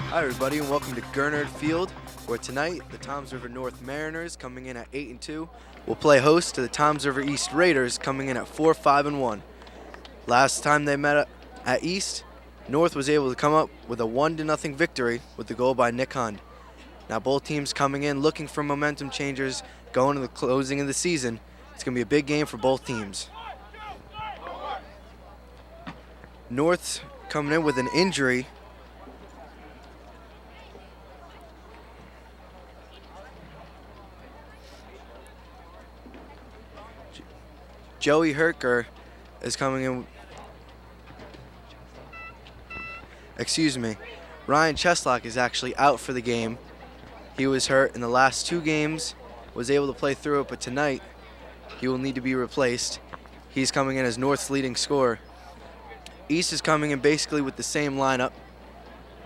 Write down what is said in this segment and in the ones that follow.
Hi everybody and welcome to Gernard Field, where tonight the Toms River North Mariners, coming in at 8-2, will play host to the Toms River East Raiders, coming in at 4-5-1. Last time they met at East, North was able to come up with a 1-0 victory with the goal by Nick Hund. Now both teams coming in looking for momentum changers going to the closing of the season. It's going to be a big game for both teams. North's coming in with an injury. Joey Herker is coming in. Ryan Cheslock is actually out for the game. He was hurt in the last 2 games, was able to play through it, but tonight he will need to be replaced. He's coming in as North's leading scorer. East is coming in basically with the same lineup.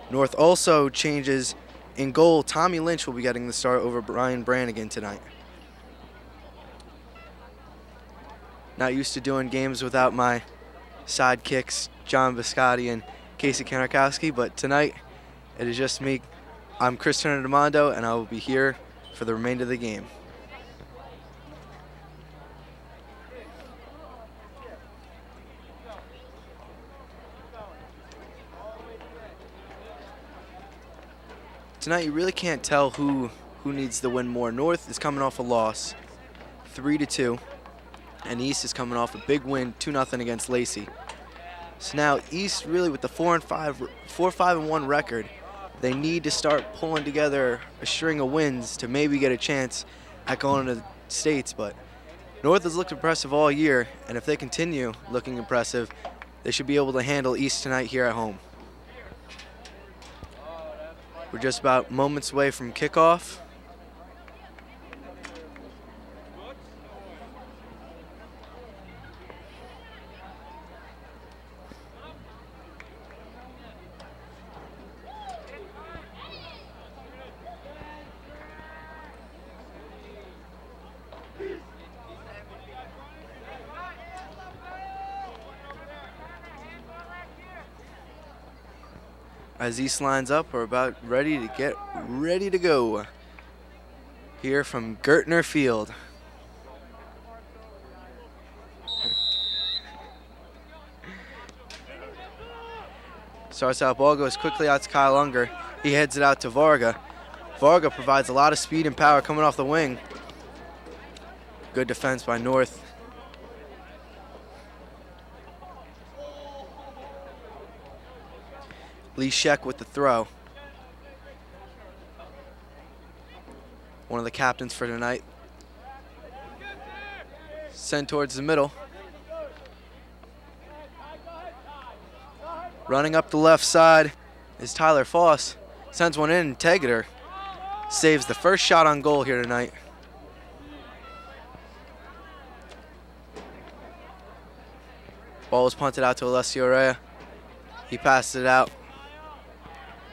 North also changes in goal. Tommy Lynch will be getting the start over Brian Brannigan tonight. Not used to doing games without my sidekicks, John Biscotti and Casey Kanarkowski, but tonight it is just me. I'm Chris Turner-Demondo, and I will be here for the remainder of the game. Tonight you really can't tell who needs to win more. North is coming off a loss, 3-2. And East is coming off a big win, 2-0 against Lacey. So now East really with the 4-5-1 record, they need to start pulling together a string of wins to maybe get a chance at going to the States. But North has looked impressive all year, and if they continue looking impressive, they should be able to handle East tonight here at home. We're just about moments away from kickoff. As East lines up, we're about ready to go here from Gertner Field. Starts out, ball goes quickly out to Kyle Unger. He heads it out to Varga. Varga provides a lot of speed and power coming off the wing. Good defense by North. Lee Sheck with the throw. One of the captains for tonight. Sent towards the middle. Running up the left side is Tyler Foss. Sends one in, and Tegeter saves the first shot on goal here tonight. Ball was punted out to Alessio Rea. He passes it out.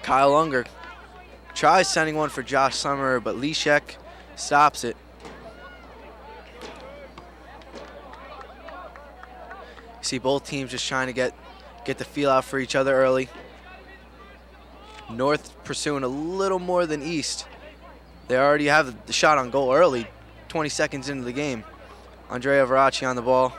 Kyle Unger tries sending one for Josh Summer, but Lee Sheck stops it. You see both teams just trying to get the feel out for each other early. North pursuing a little more than East. They already have the shot on goal early, 20 seconds into the game. Andrea Veracci on the ball.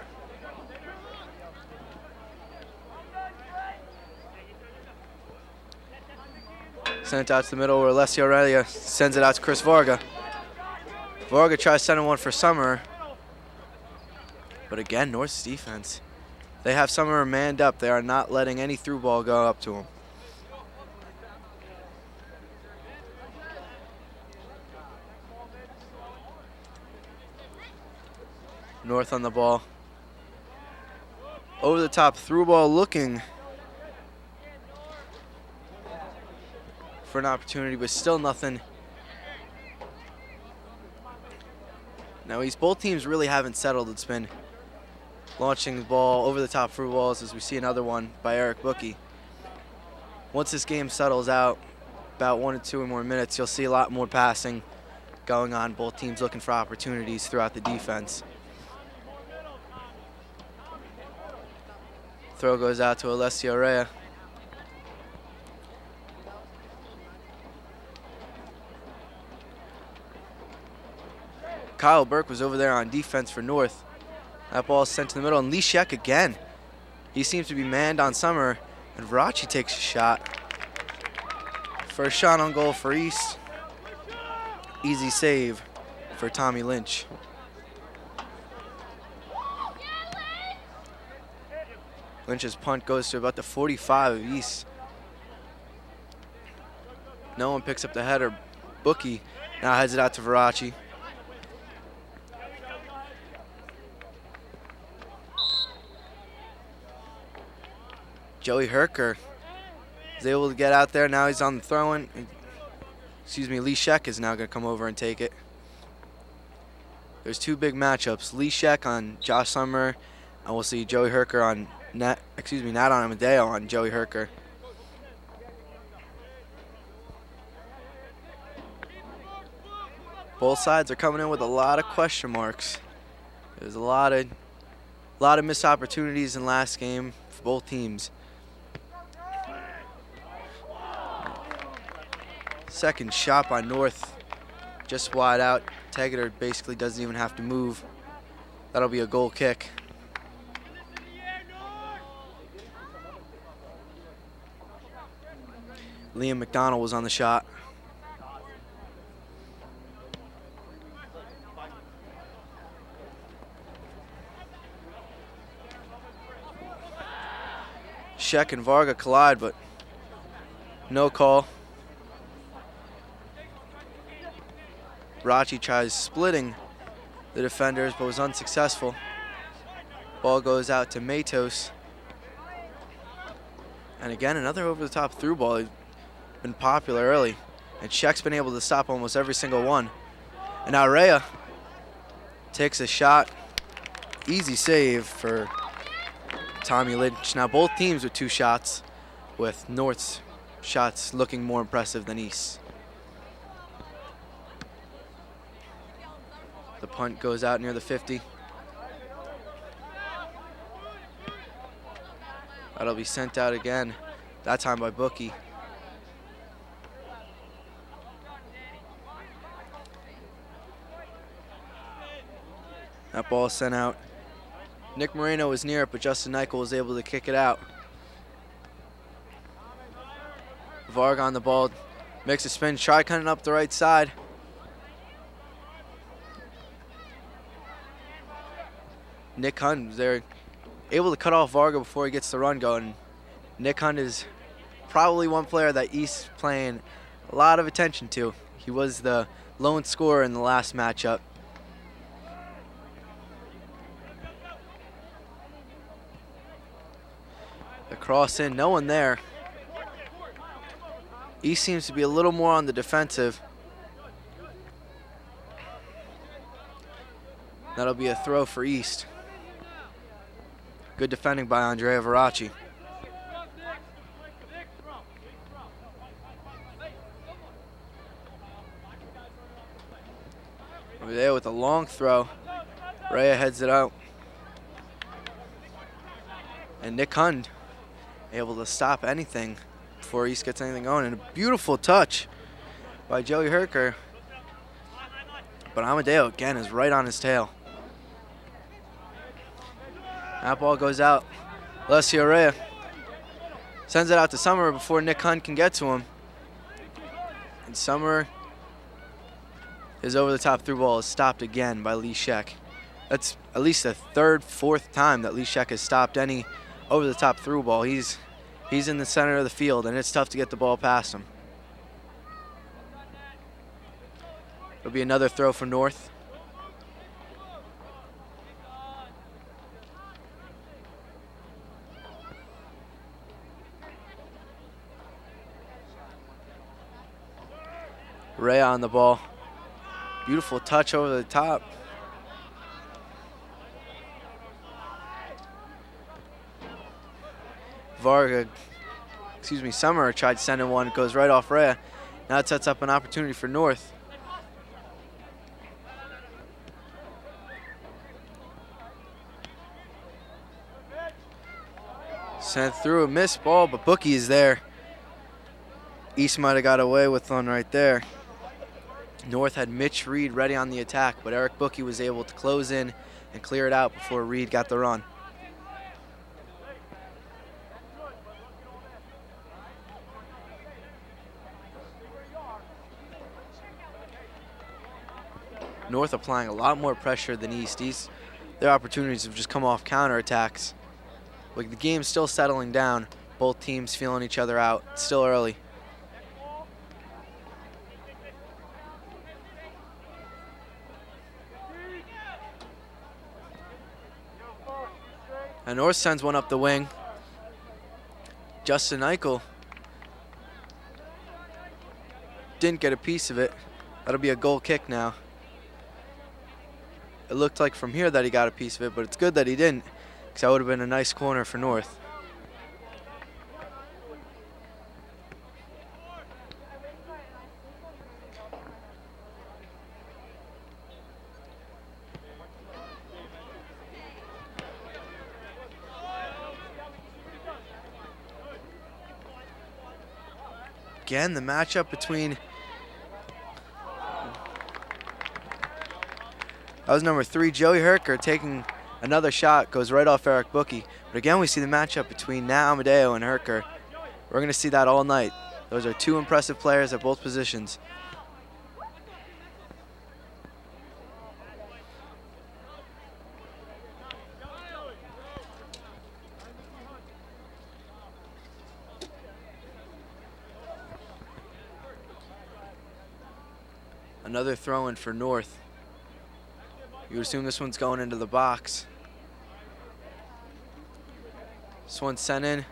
Sent it out to the middle where Alessio Aurelia sends it out to Chris Varga. Varga tries sending one for Summer. But again, North's defense. They have Summer manned up. They are not letting any through ball go up to him. North on the ball. Over the top through ball looking for an opportunity, but still nothing. Now both teams really haven't settled. It's been launching the ball over the top through balls, as we see another one by Eric Bookie. Once this game settles out, about 1 or 2 more minutes, you'll see a lot more passing going on. Both teams looking for opportunities throughout the defense. Throw goes out to Alessio Rea. Kyle Burke was over there on defense for North. That ball is sent to the middle, and Lee Sheck again. He seems to be manned on Summer, and Verace takes a shot. First shot on goal for East. Easy save for Tommy Lynch. Lynch's punt goes to about the 45 of East. No one picks up the header. Bookie now heads it out to Verace. Joey Herker is able to get out there. Now he's on the throw-in. Excuse me, Lee Sheck is now going to come over and take it. There's two big matchups. Lee Sheck on Josh Summer, and we'll see Joey Herker on Nat on Amadeo on Joey Herker. Both sides are coming in with a lot of question marks. There's a lot of missed opportunities in last game for both teams. Second shot by North, just wide out. Tegeter basically doesn't even have to move. That'll be a goal kick. Liam McDonald was on the shot. Sheck and Varga collide, but no call. Rachi tries splitting the defenders, but was unsuccessful. Ball goes out to Matos. And again, another over-the-top through ball. He's been popular early, and Sheck's been able to stop almost every single one. And now Rhea takes a shot. Easy save for Tommy Lynch. Now both teams with two shots, with North's shots looking more impressive than East. The punt goes out near the 50. That'll be sent out again, that time by Bookie. That ball sent out. Nick Moreno was near it, but Justin Nykel was able to kick it out. Varga on the ball, makes a spin, try cutting up the right side. Nick Hunt, they're able to cut off Varga before he gets the run going. Nick Hunt is probably one player that East's playing a lot of attention to. He was the lone scorer in the last matchup. The cross in, no one there. East seems to be a little more on the defensive. That'll be a throw for East. Good defending by Andrea Verace. Over there with a long throw. Rhea heads it out. And Nick Hund able to stop anything before East gets anything going. And a beautiful touch by Joey Herker. But Amadeo again is right on his tail. That ball goes out. Alessio Rhea sends it out to Summer before Nick Hunt can get to him. And Summer, his over-the-top through ball is stopped again by Lee Sheck. That's at least the third, fourth time that Lee Sheck has stopped any over-the-top through ball. He's in the center of the field, and it's tough to get the ball past him. It'll be another throw for North. Rhea on the ball. Beautiful touch over the top. Summer tried sending one, it goes right off Rhea. Now it sets up an opportunity for North. Sent through, a missed ball, but Bookie is there. East might have got away with one right there. North had Mitch Reed ready on the attack, but Eric Bookie was able to close in and clear it out before Reed got the run. North applying a lot more pressure than East. Their opportunities have just come off counterattacks. Like, the game's still settling down. Both teams feeling each other out. It's still early. And North sends one up the wing. Justin Eichel didn't get a piece of it. That'll be a goal kick now. It looked like from here that he got a piece of it, but it's good that he didn't, because that would have been a nice corner for North. Again, the matchup between that was number 3, Joey Herker, taking another shot, goes right off Eric Bookie. But again, we see the matchup between now Amadeo and Herker. We're going to see that all night. Those are two impressive players at both positions. Another throw-in for North. You would assume this one's going into the box. This one's sent in.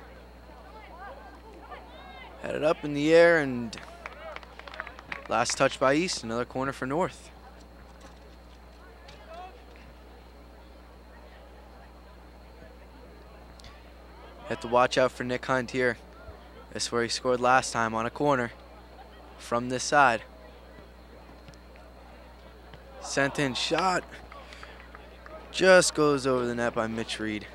Headed up in the air, and last touch by East. Another corner for North. Have to watch out for Nick Hunt here. This is where he scored last time, on a corner from this side. Sent in shot. Just goes over the net by Mitch Reed.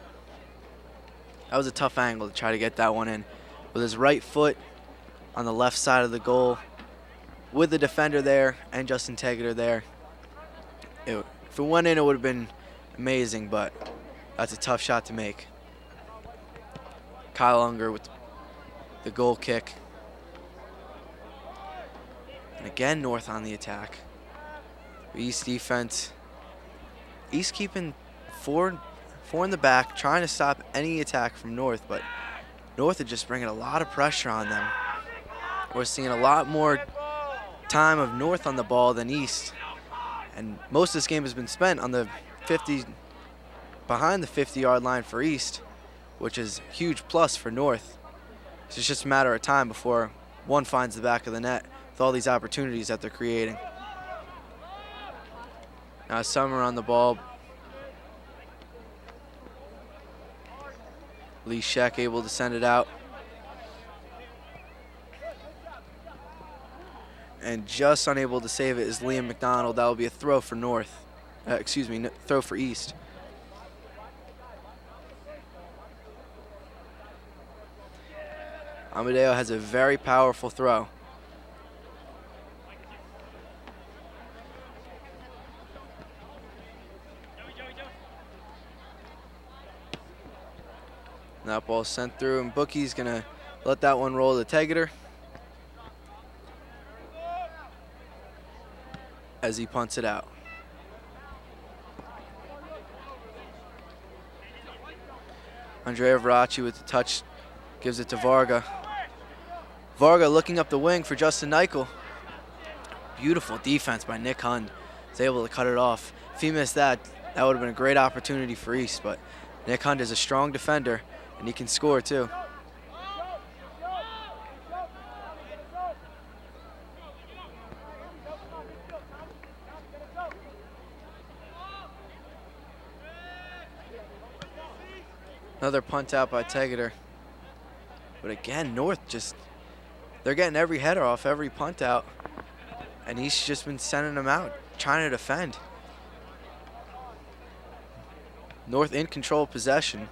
That was a tough angle to try to get that one in. With his right foot on the left side of the goal, with the defender there and Justin Tegeter there. If it went in, it would have been amazing, but that's a tough shot to make. Kyle Unger with the goal kick. And again, North on the attack. East defense. East keeping four in the back, trying to stop any attack from North, but North is just bringing a lot of pressure on them. We're seeing a lot more time of North on the ball than East, and most of this game has been spent on the 50, behind the 50-yard line for East, which is a huge plus for North. It's just a matter of time before one finds the back of the net with all these opportunities that they're creating. Now Summer on the ball. Lee Sheck able to send it out. And just unable to save it is Liam McDonald. That will be a throw for North. Throw for East. Amadeo has a very powerful throw. That ball sent through, and Bookie's going to let that one roll to Tegeter as he punts it out. Andrea Veracci with the touch, gives it to Varga. Varga looking up the wing for Justin Eichel. Beautiful defense by Nick Hunt. He's able to cut it off. If he missed that, that would have been a great opportunity for East, but Nick Hunt is a strong defender, and he can score too. Another punt out by Tegeter. But again, North they're getting every header off every punt out, and he's just been sending them out, trying to defend. North in control of possession.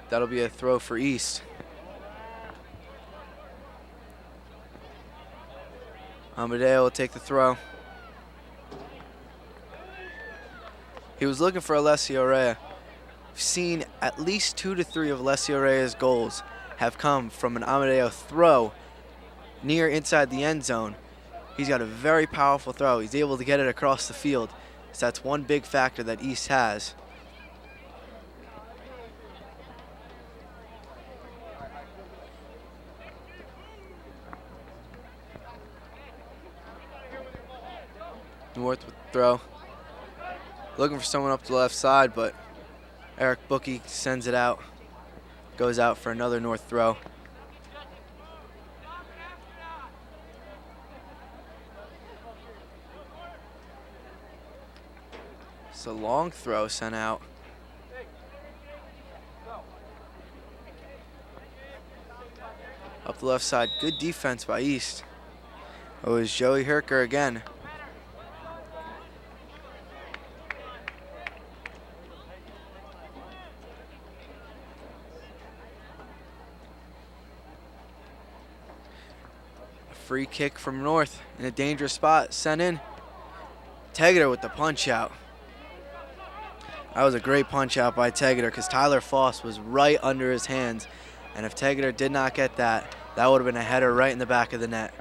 That'll be a throw for East. Amadeo will take the throw. He was looking for Alessio Rea. We've seen at least 2 to 3 of Alessio Rea's goals have come from an Amadeo throw near inside the end zone. He's got a very powerful throw. He's able to get it across the field. So that's one big factor that East has. North with the throw. Looking for someone up the left side, but Eric Bookie sends it out. Goes out for another North throw. It's a long throw sent out. Up the left side, good defense by East. Oh, it's Joey Herker again. A free kick from North in a dangerous spot, sent in. Tegeter with the punch out. That was a great punch out by Tegeter because Tyler Foss was right under his hands. And if Tegeter did not get that, that would have been a header right in the back of the net.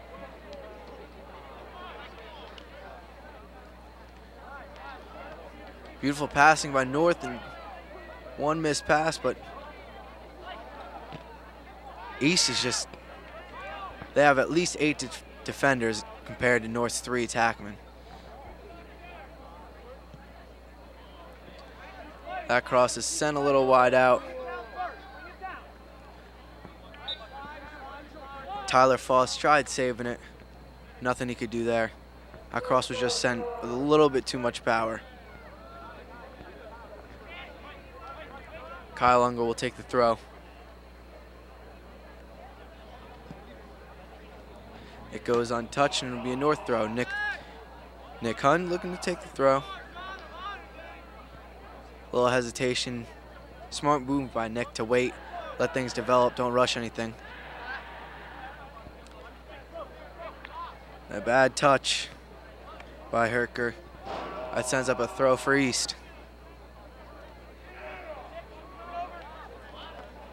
Beautiful passing by North and one missed pass, but East is just, they have at least 8 defenders compared to North's 3 attackmen. That cross is sent a little wide out. Tyler Foss tried saving it. Nothing he could do there. That cross was just sent with a little bit too much power. Kyle Unger will take the throw. It goes untouched and it'll be a North throw. Nick Hunn looking to take the throw. A little hesitation. Smart move by Nick to wait, let things develop, don't rush anything. A bad touch by Herker. That sends up a throw for East.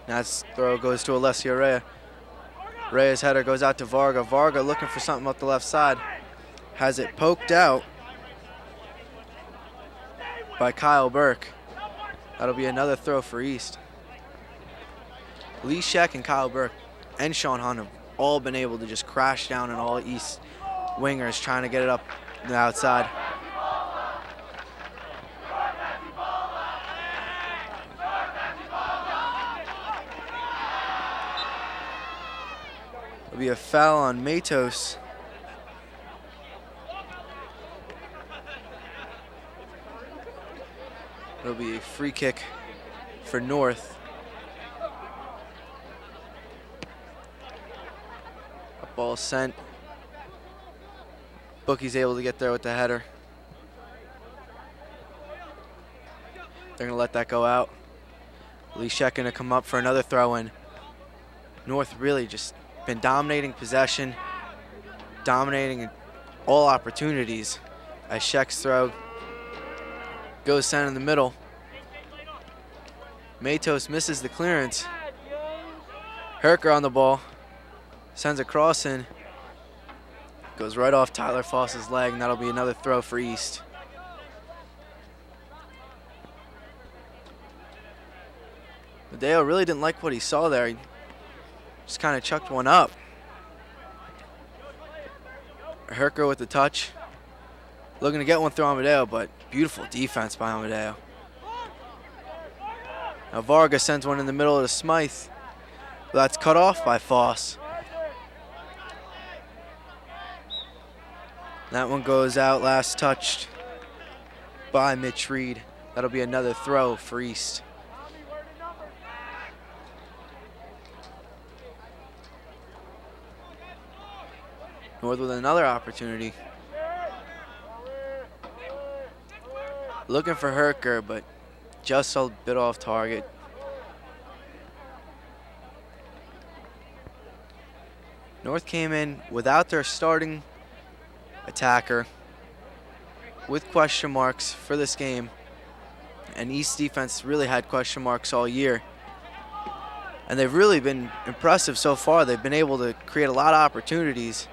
That throw goes to Alessio Rea. Rea's header goes out to Varga. Varga looking for something up the left side. Has it poked out by Kyle Burke. That'll be another throw for East. Lee Sheck and Kyle Burke and Sean Hunt have all been able to just crash down on all East wingers trying to get it up the outside. There'll be a foul on Matos. It'll be a free kick for North. A ball sent. Bookie's able to get there with the header. They're gonna let that go out. Lee Sheck gonna come up for another throw-in. North really just been dominating possession, dominating all opportunities as Sheck's throw goes sent in the middle. Matos misses the clearance. Herker on the ball. Sends a cross in. Goes right off Tyler Foss's leg, and that'll be another throw for East. Madeo really didn't like what he saw there. He just kind of chucked one up. Herker with the touch. Looking to get one through Amadeo, but beautiful defense by Amadeo. Now Varga sends one in the middle to Smythe. That's cut off by Foss. That one goes out, last touched by Mitch Reed. That'll be another throw for East. North with another opportunity. Looking for Herker, but just a bit off target. North came in without their starting attacker with question marks for this game. And East defense really had question marks all year. And they've really been impressive so far. They've been able to create a lot of opportunities.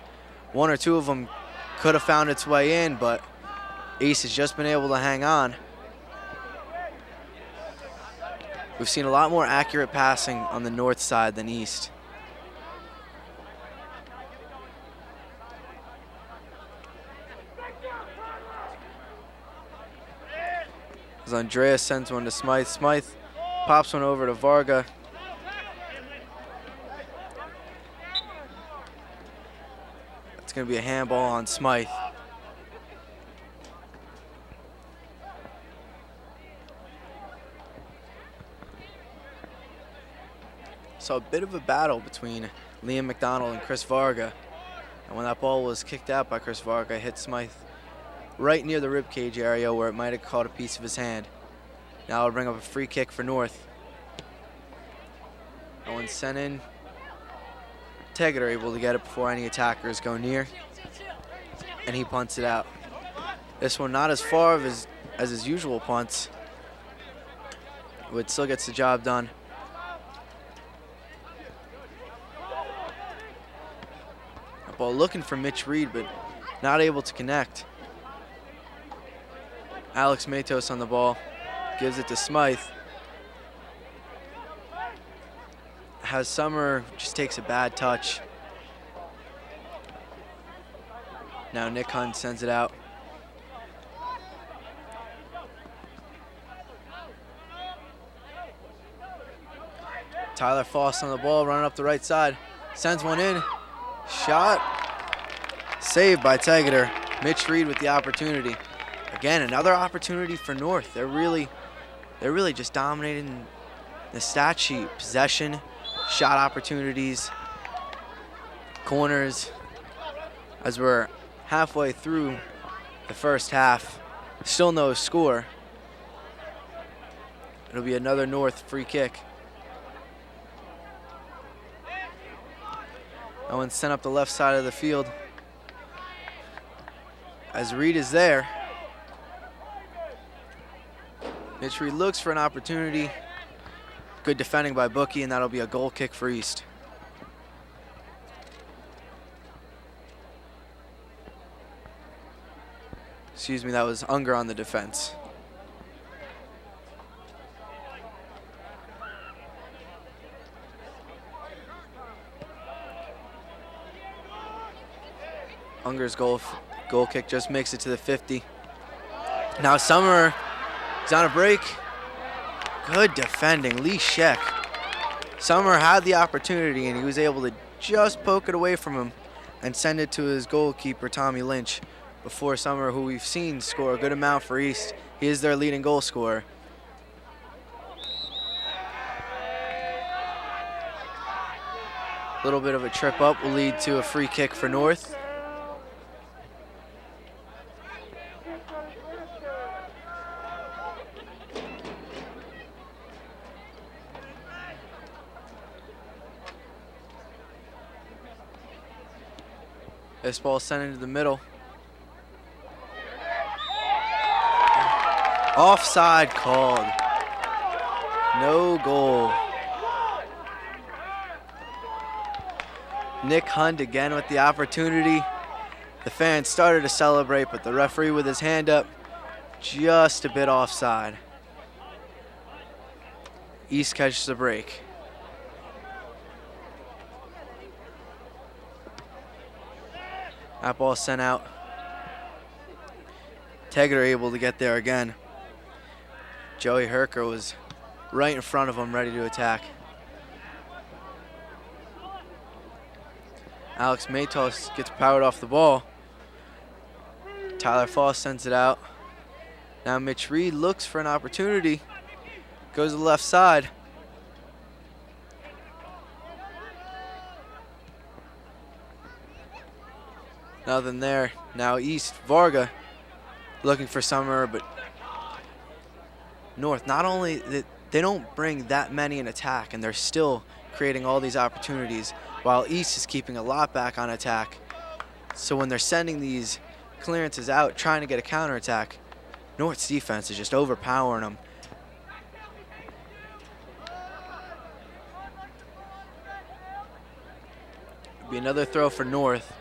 One or two of them could have found its way in, but East has just been able to hang on. We've seen a lot more accurate passing on the north side than East. As Andreas sends one to Smythe. Smythe pops one over to Varga. It's going to be a handball on Smythe. So a bit of a battle between Liam McDonald and Chris Varga. And when that ball was kicked out by Chris Varga, it hit Smythe right near the ribcage area where it might have caught a piece of his hand. Now it'll bring up a free kick for North. That one's sent in. Tegeter able to get it before any attackers go near. And he punts it out. This one not as far as his usual punts, but still gets the job done. That ball looking for Mitch Reed, but not able to connect. Alex Matos on the ball, gives it to Smythe. Has Summer, just takes a bad touch. Now Nick Hunt sends it out. Tyler Foss on the ball, running up the right side. Sends one in. Shot. Saved by Tegeter. Mitch Reed with the opportunity. Again, another opportunity for North. They're really just dominating the stat sheet. Possession, shot opportunities, corners. As we're halfway through the first half, still no score. It'll be another North free kick. That one's sent up the left side of the field. As Reed is there. Mitch Reed looks for an opportunity. Good defending by Bookie, and that'll be a goal kick for East. Excuse me, that was Unger on the defense. Unger's goal kick just makes it to the 50. Now Summer is on a break. Good defending, Lee Sheck. Summer had the opportunity and he was able to just poke it away from him and send it to his goalkeeper, Tommy Lynch, before Summer, who we've seen score a good amount for East. He is their leading goal scorer. A little bit of a trip up will lead to a free kick for North. This ball sent into the middle. Offside called. No goal. Nick Hunt again with the opportunity. The fans started to celebrate, but the referee with his hand up, just a bit offside. East catches the break. That ball sent out. Tegeter able to get there again. Joey Herker was right in front of him, ready to attack. Alex Matos gets powered off the ball. Tyler Foss sends it out. Now Mitch Reed looks for an opportunity. Goes to the left side. Nothing there. Now East, Varga looking for Summer, but North, not only they don't bring that many in attack, and they're still creating all these opportunities, while East is keeping a lot back on attack. So when they're sending these clearance is out, trying to get a counterattack. North's defense is just overpowering them. It'll be another throw for North.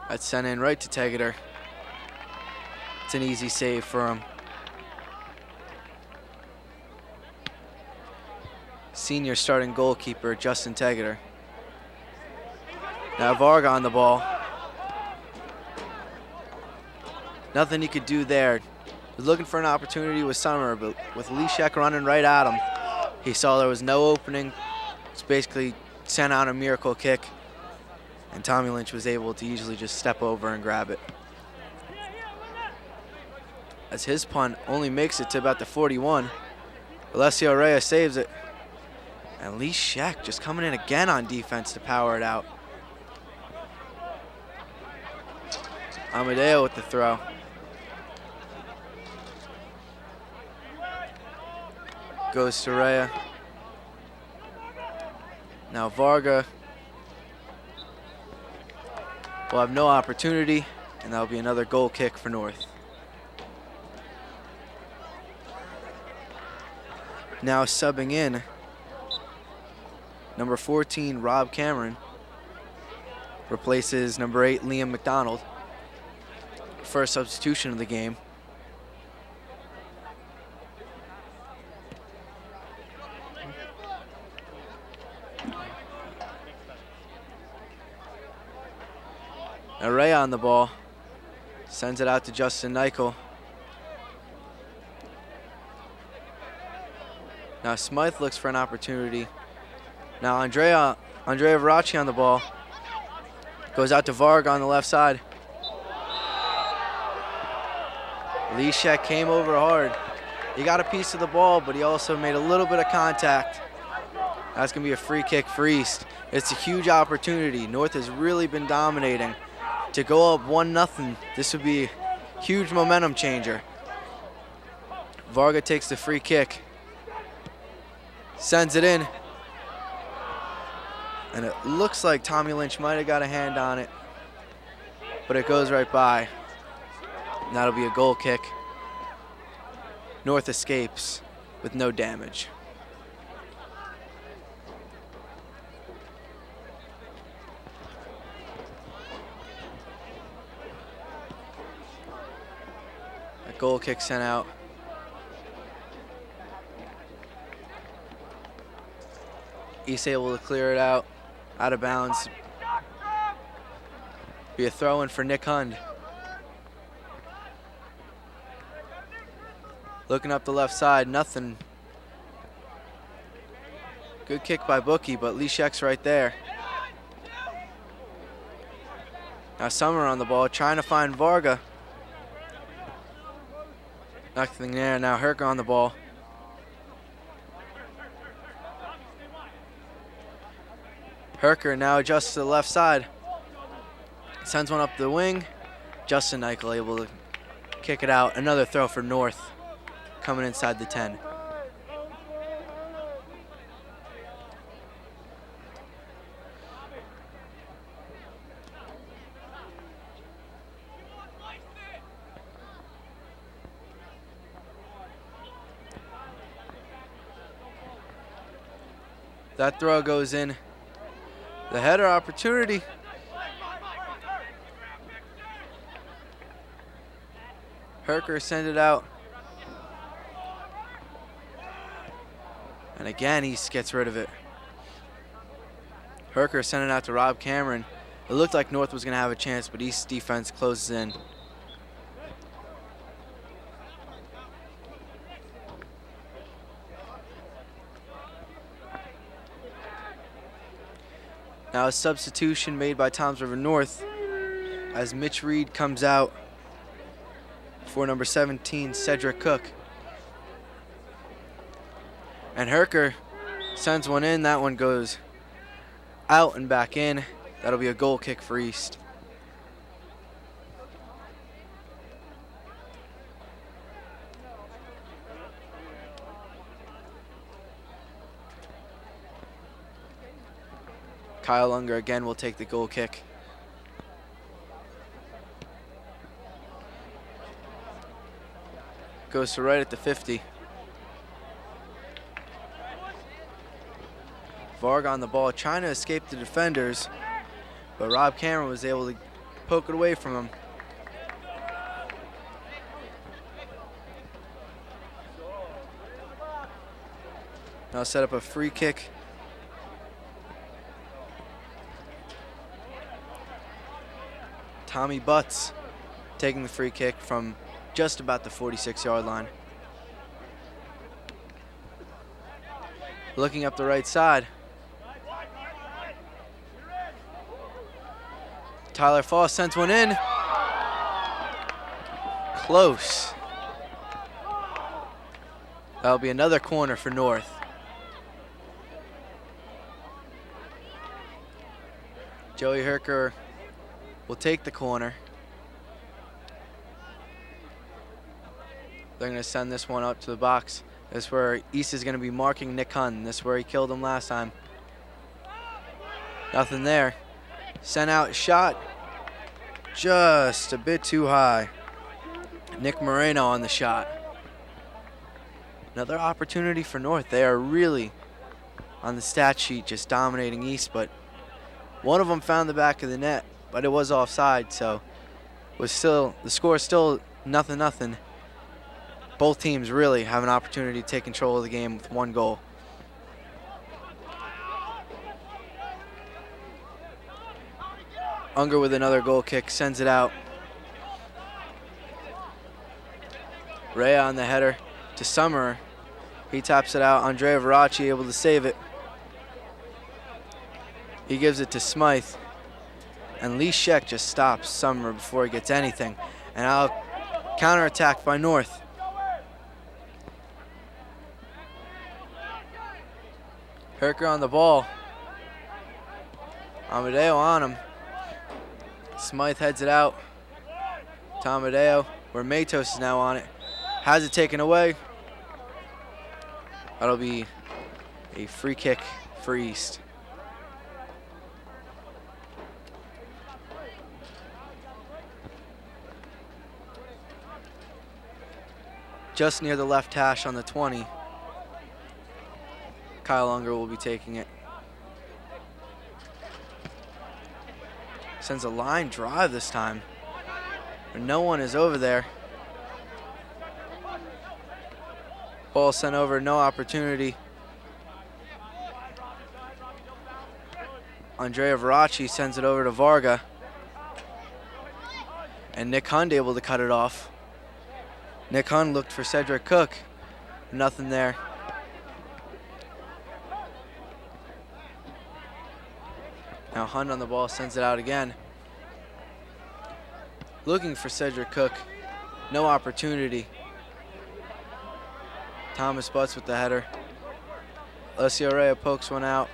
That's sent in right to Tegeter. It's an easy save for him. Senior starting goalkeeper, Justin Tegeter. Now Varga on the ball. Nothing he could do there. Was looking for an opportunity with Summer, but with Leshek running right at him, he saw there was no opening. Just basically sent out a miracle kick, and Tommy Lynch was able to easily just step over and grab it. As his punt only makes it to about the 41. Alessio Reyes saves it. And Leshek just coming in again on defense to power it out. Amadeo with the throw. Goes to Rhea. Now Varga will have no opportunity, and that'll be another goal kick for North. Now subbing in, number 14, Rob Cameron, replaces number 8, Liam McDonald. First substitution of the game. Araya on the ball, sends it out to Justin Nichol. Now Smythe looks for an opportunity. Now Andrea Veracci on the ball. Goes out to Varg on the left side. Leshek came over hard. He got a piece of the ball, but he also made a little bit of contact. That's gonna be a free kick for East. It's a huge opportunity. North has really been dominating. To go up 1-0, this would be a huge momentum changer. Varga takes the free kick. Sends it in. And it looks like Tommy Lynch might have got a hand on it, but it goes right by. And that'll be a goal kick. North escapes with no damage. A goal kick sent out. East able to clear it out of bounds. Be a throw in for Nick Hund. Looking up the left side, nothing. Good kick by Bookie, but Leshek's right there. Now Summer on the ball, trying to find Varga. Nothing there. Now Herker on the ball. Herker now adjusts to the left side. Sends one up the wing. Justin Nichol able to kick it out. Another throw for North coming inside the 10. That throw goes in. The header opportunity. Herker sent it out. And again, East gets rid of it. Herker sent it out to Rob Cameron. It looked like North was going to have a chance, but East's defense closes in. Now a substitution made by Toms River North as Mitch Reed comes out for number 17, Cedric Cook. And Herker sends one in. That one goes out and back in. That'll be a goal kick for East. Kyle Unger again will take the goal kick. Goes to right at the 50. Varga on the ball, trying to escape the defenders, but Rob Cameron was able to poke it away from him. Now set up a free kick. Tommy Butts taking the free kick from just about the 46-yard line. Looking up the right side. Tyler Foss sends one in. Close. That'll be another corner for North. Joey Herker will take the corner. They're going to send this one up to the box. This is where East is going to be marking Nick Hunn. This is where he killed him last time. Nothing there. Sent out, shot just a bit too high. Nick Moreno on the shot. Another opportunity for North. They are really on the stat sheet just dominating East, but one of them found the back of the net, but it was offside, so the score is still 0-0. Both teams really have an opportunity to take control of the game with one goal. Unger with another goal kick, sends it out. Rea on the header to Summer. He taps it out. Andrea Veracci able to save it. He gives it to Smythe. And Lee Scheck just stops Summer before he gets anything. And now counterattack by North. Herker on the ball. Amadeo on him. Smythe heads it out to Amadeo, where Matos is now on it. Has it taken away. That'll be a free kick for East. Just near the left hash on the 20. Kyle Unger will be taking it. Sends a line drive this time. But no one is over there. Ball sent over, no opportunity. Andrea Veracci sends it over to Varga. And Nick Hund able to cut it off. Nick Hund looked for Cedric Cook. Nothing there. Now Hund on the ball, sends it out again. Looking for Cedric Cook. No opportunity. Thomas Butts with the header. Alessio Rea pokes one out.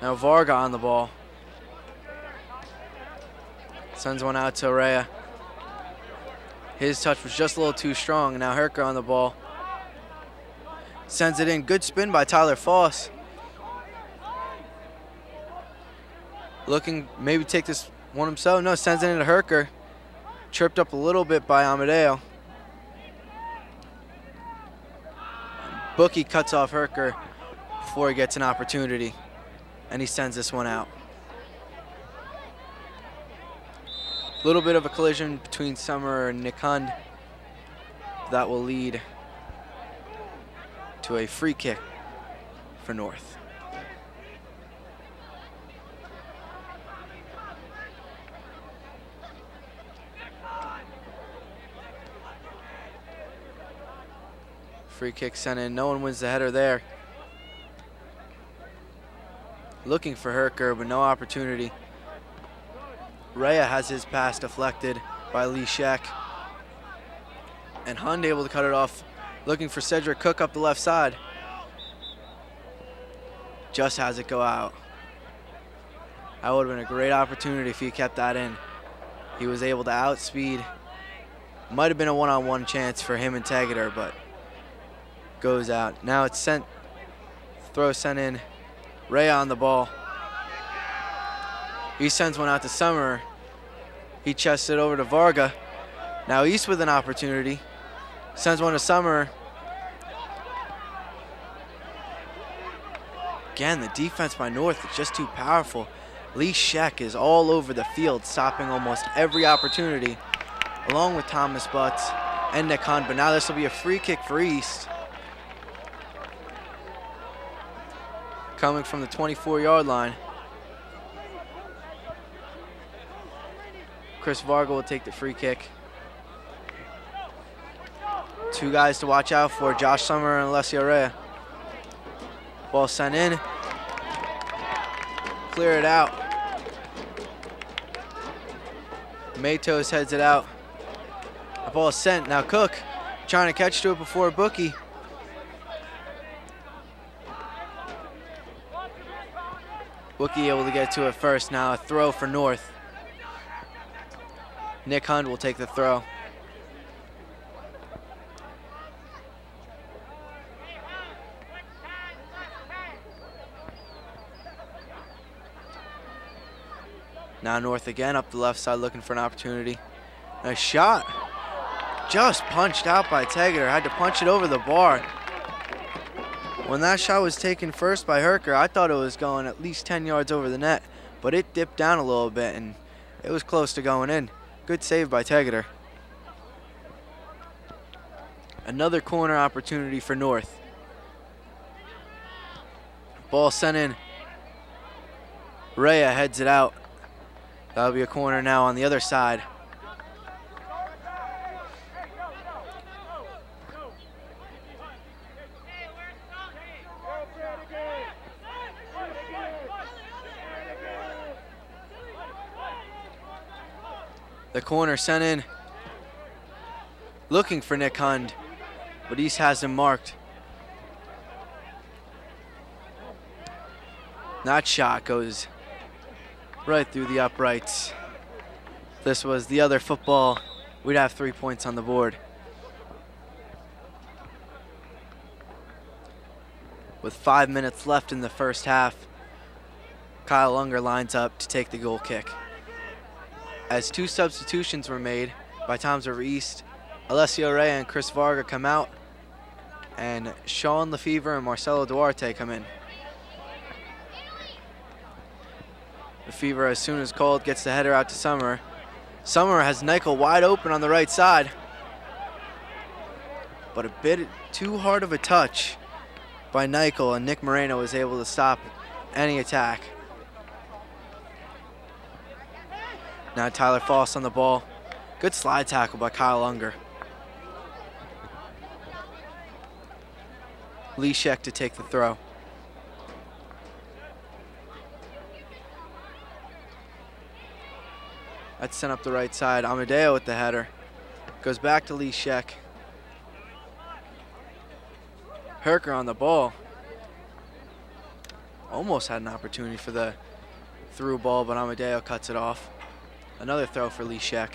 Now Varga on the ball. Sends one out to Rea. His touch was just a little too strong. Now Herker on the ball. Sends it in. Good spin by Tyler Foss. Looking, maybe take this one himself. No, sends it into Herker. Tripped up a little bit by Amadeo. Bookie cuts off Herker before he gets an opportunity. And he sends this one out. A little bit of a collision between Summer and Nick Hund. That will lead to a free kick for North. Free kick sent in. No one wins the header there. Looking for Herker, but no opportunity. Rea has his pass deflected by Lee Scheck. And Hund able to cut it off. Looking for Cedric Cook up the left side. Just has it go out. That would have been a great opportunity if he kept that in. He was able to outspeed. Might have been a one-on-one chance for him and Tegeter, but goes out. Now it's sent, throw sent in Rhea on the ball. He sends one out to Summer. He chests it over to Varga. Now East with an opportunity. Sends one to Summer. Again, the defense by North is just too powerful. Lee Sheck is all over the field, stopping almost every opportunity, along with Thomas Butts and Nick Hunt. But now this will be a free kick for East. Coming from the 24-yard line. Chris Varga will take the free kick. Two guys to watch out for, Josh Summer and Alessio Rea. Ball sent in. Clear it out. Matos heads it out. The ball is sent. Now Cook trying to catch to it before Bookie. Bookie able to get to it first. Now a throw for North. Nick Hunt will take the throw. Now North again up the left side looking for an opportunity. A shot just punched out by Tegeter. Had to punch it over the bar. When that shot was taken first by Herker, I thought it was going at least 10 yards over the net, but it dipped down a little bit and it was close to going in. Good save by Tegeter. Another corner opportunity for North. Ball sent in. Rhea heads it out. That'll be a corner now on the other side. The corner sent in. Looking for Nick Hunt, but East has him marked. That shot goes right through the uprights. If this was the other football, we'd have 3 points on the board. With 5 minutes left in the first half, Kyle Unger lines up to take the goal kick. As two substitutions were made by Toms River East, Alessio Rea and Chris Varga come out, and Sean Lefevre and Marcelo Duarte come in. Lefevre, as soon as called, gets the header out to Summer. Summer has Nichol wide open on the right side, but a bit too hard of a touch by Nichol, and Nick Moreno was able to stop any attack. Now Tyler Foss on the ball. Good slide tackle by Kyle Unger. Lee Sheck to take the throw. That's sent up the right side. Amadeo with the header. Goes back to Lee Sheck. Herker on the ball. Almost had an opportunity for the through ball, but Amadeo cuts it off. Another throw for Lee Sheck.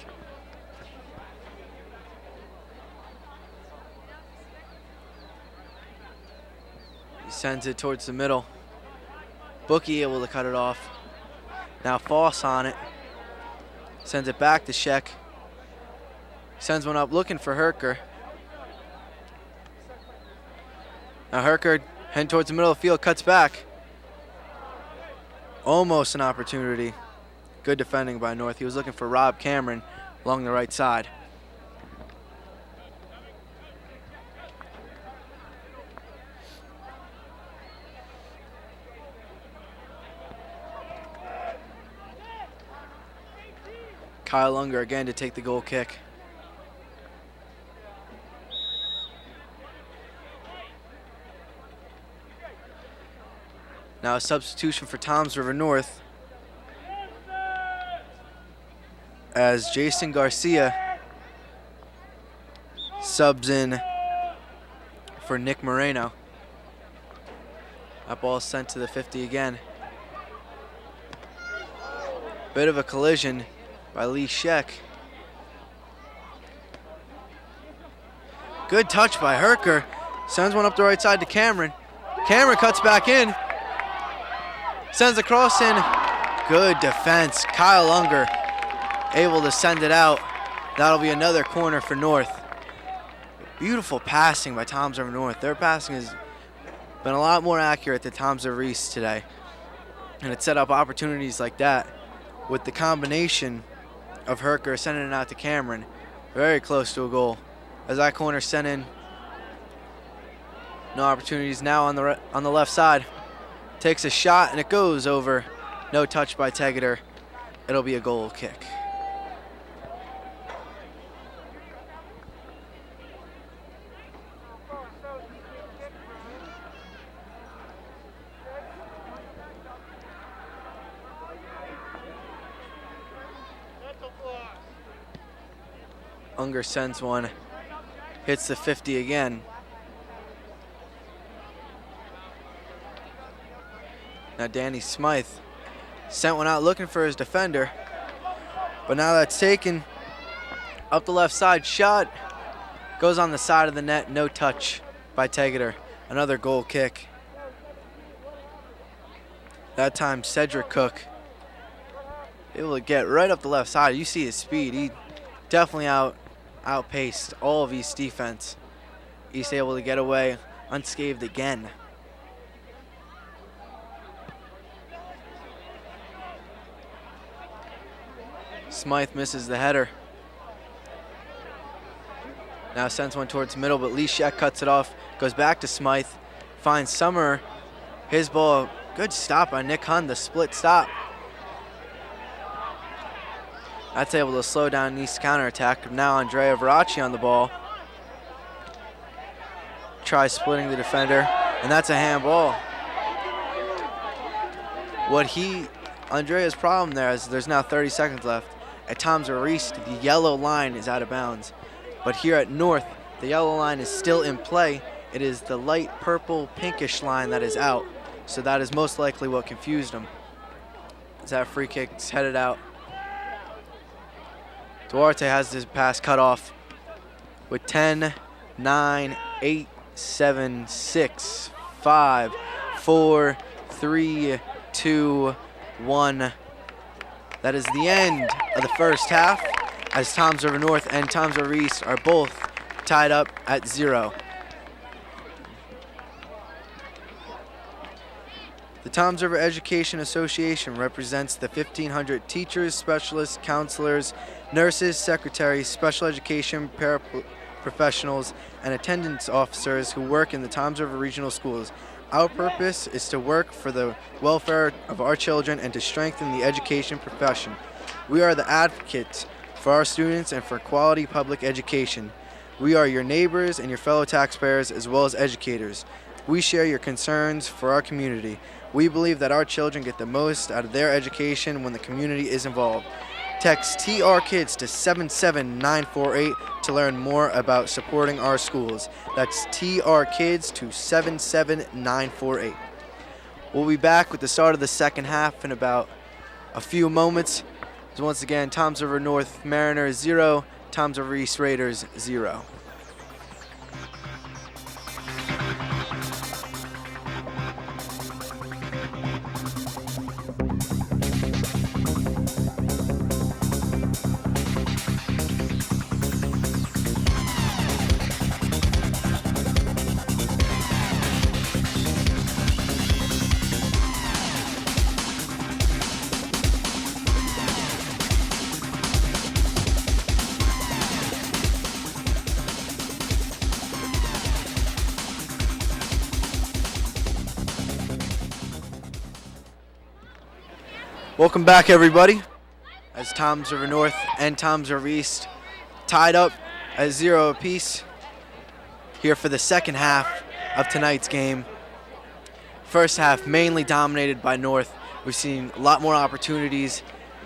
He sends it towards the middle. Bookie able to cut it off. Now Foss on it. Sends it back to Sheck. Sends one up looking for Herker. Now Herker heading towards the middle of the field, cuts back. Almost an opportunity. Good defending by North. He was looking for Rob Cameron along the right side. Kyle Unger again to take the goal kick. Now a substitution for Toms River North, as Jason Garcia subs in for Nick Moreno. That ball is sent to the 50 again. Bit of a collision by Lee Sheck. Good touch by Herker. Sends one up the right side to Cameron. Cameron cuts back in. Sends the cross in. Good defense. Kyle Unger able to send it out. That'll be another corner for North. Beautiful passing by Toms River North. Their passing has been a lot more accurate than Toms River East today. And it set up opportunities like that with the combination of Herker sending it out to Cameron. Very close to a goal. As that corner sent in. No opportunities now on the left side. Takes a shot and it goes over. No touch by Tegeter. It'll be a goal kick. Unger sends one. Hits the 50 again. Now Danny Smythe sent one out looking for his defender. But now that's taken. Up the left side, shot. Goes on the side of the net, no touch by Tegeter. Another goal kick. That time Cedric Cook able to get right up the left side. You see his speed. He definitely outpaced all of East defense. East able to get away unscathed again. Smythe misses the header. Now sends one towards the middle, but Leshek cuts it off. Goes back to Smythe. Finds Summer. His ball. Good stop by Nick Hunn, the split stop. That's able to slow down East's counterattack. Now Andrea Veracci on the ball. Tries splitting the defender, and that's a handball. Andrea's problem there is there's now 30 seconds left. At Toms River East, the yellow line is out of bounds. But here at North, the yellow line is still in play. It is the light purple pinkish line that is out. So that is most likely what confused them. As that free kick is headed out. Duarte has this pass cut off with 10, 9, 8, 7, 6, 5, 4, 3, 2, 1. That is the end of the first half, as Toms River North and Toms River East are both tied up at 0. The Toms River Education Association represents the 1,500 teachers, specialists, counselors, nurses, secretaries, special education paraprofessionals, and attendance officers who work in the Toms River Regional Schools. Our purpose is to work for the welfare of our children and to strengthen the education profession. We are the advocates for our students and for quality public education. We are your neighbors and your fellow taxpayers as well as educators. We share your concerns for our community. We believe that our children get the most out of their education when the community is involved. Text TR Kids to 77948 to learn more about supporting our schools. That's TR Kids to 77948. We'll be back with the start of the second half in about a few moments. So once again, Toms River North Mariners 0, Toms River East Raiders 0. Welcome back, everybody, as Toms River North and Toms River East tied up at 0 apiece here for the second half of tonight's game. First half mainly dominated by North. We've seen a lot more opportunities.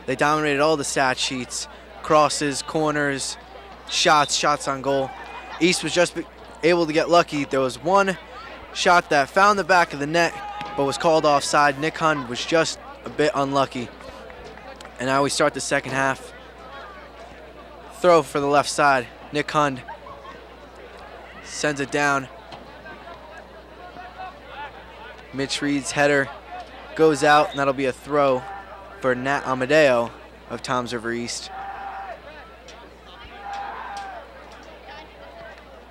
They dominated all the stat sheets, crosses, corners, shots on goal. East was just able to get lucky. There was one shot that found the back of the net but was called offside. Nick Hunn was just a bit unlucky. And now we start the second half. Throw for the left side. Nick Hund sends it down. Mitch Reed's header goes out, and that'll be a throw for Nat Amadeo of Toms River East.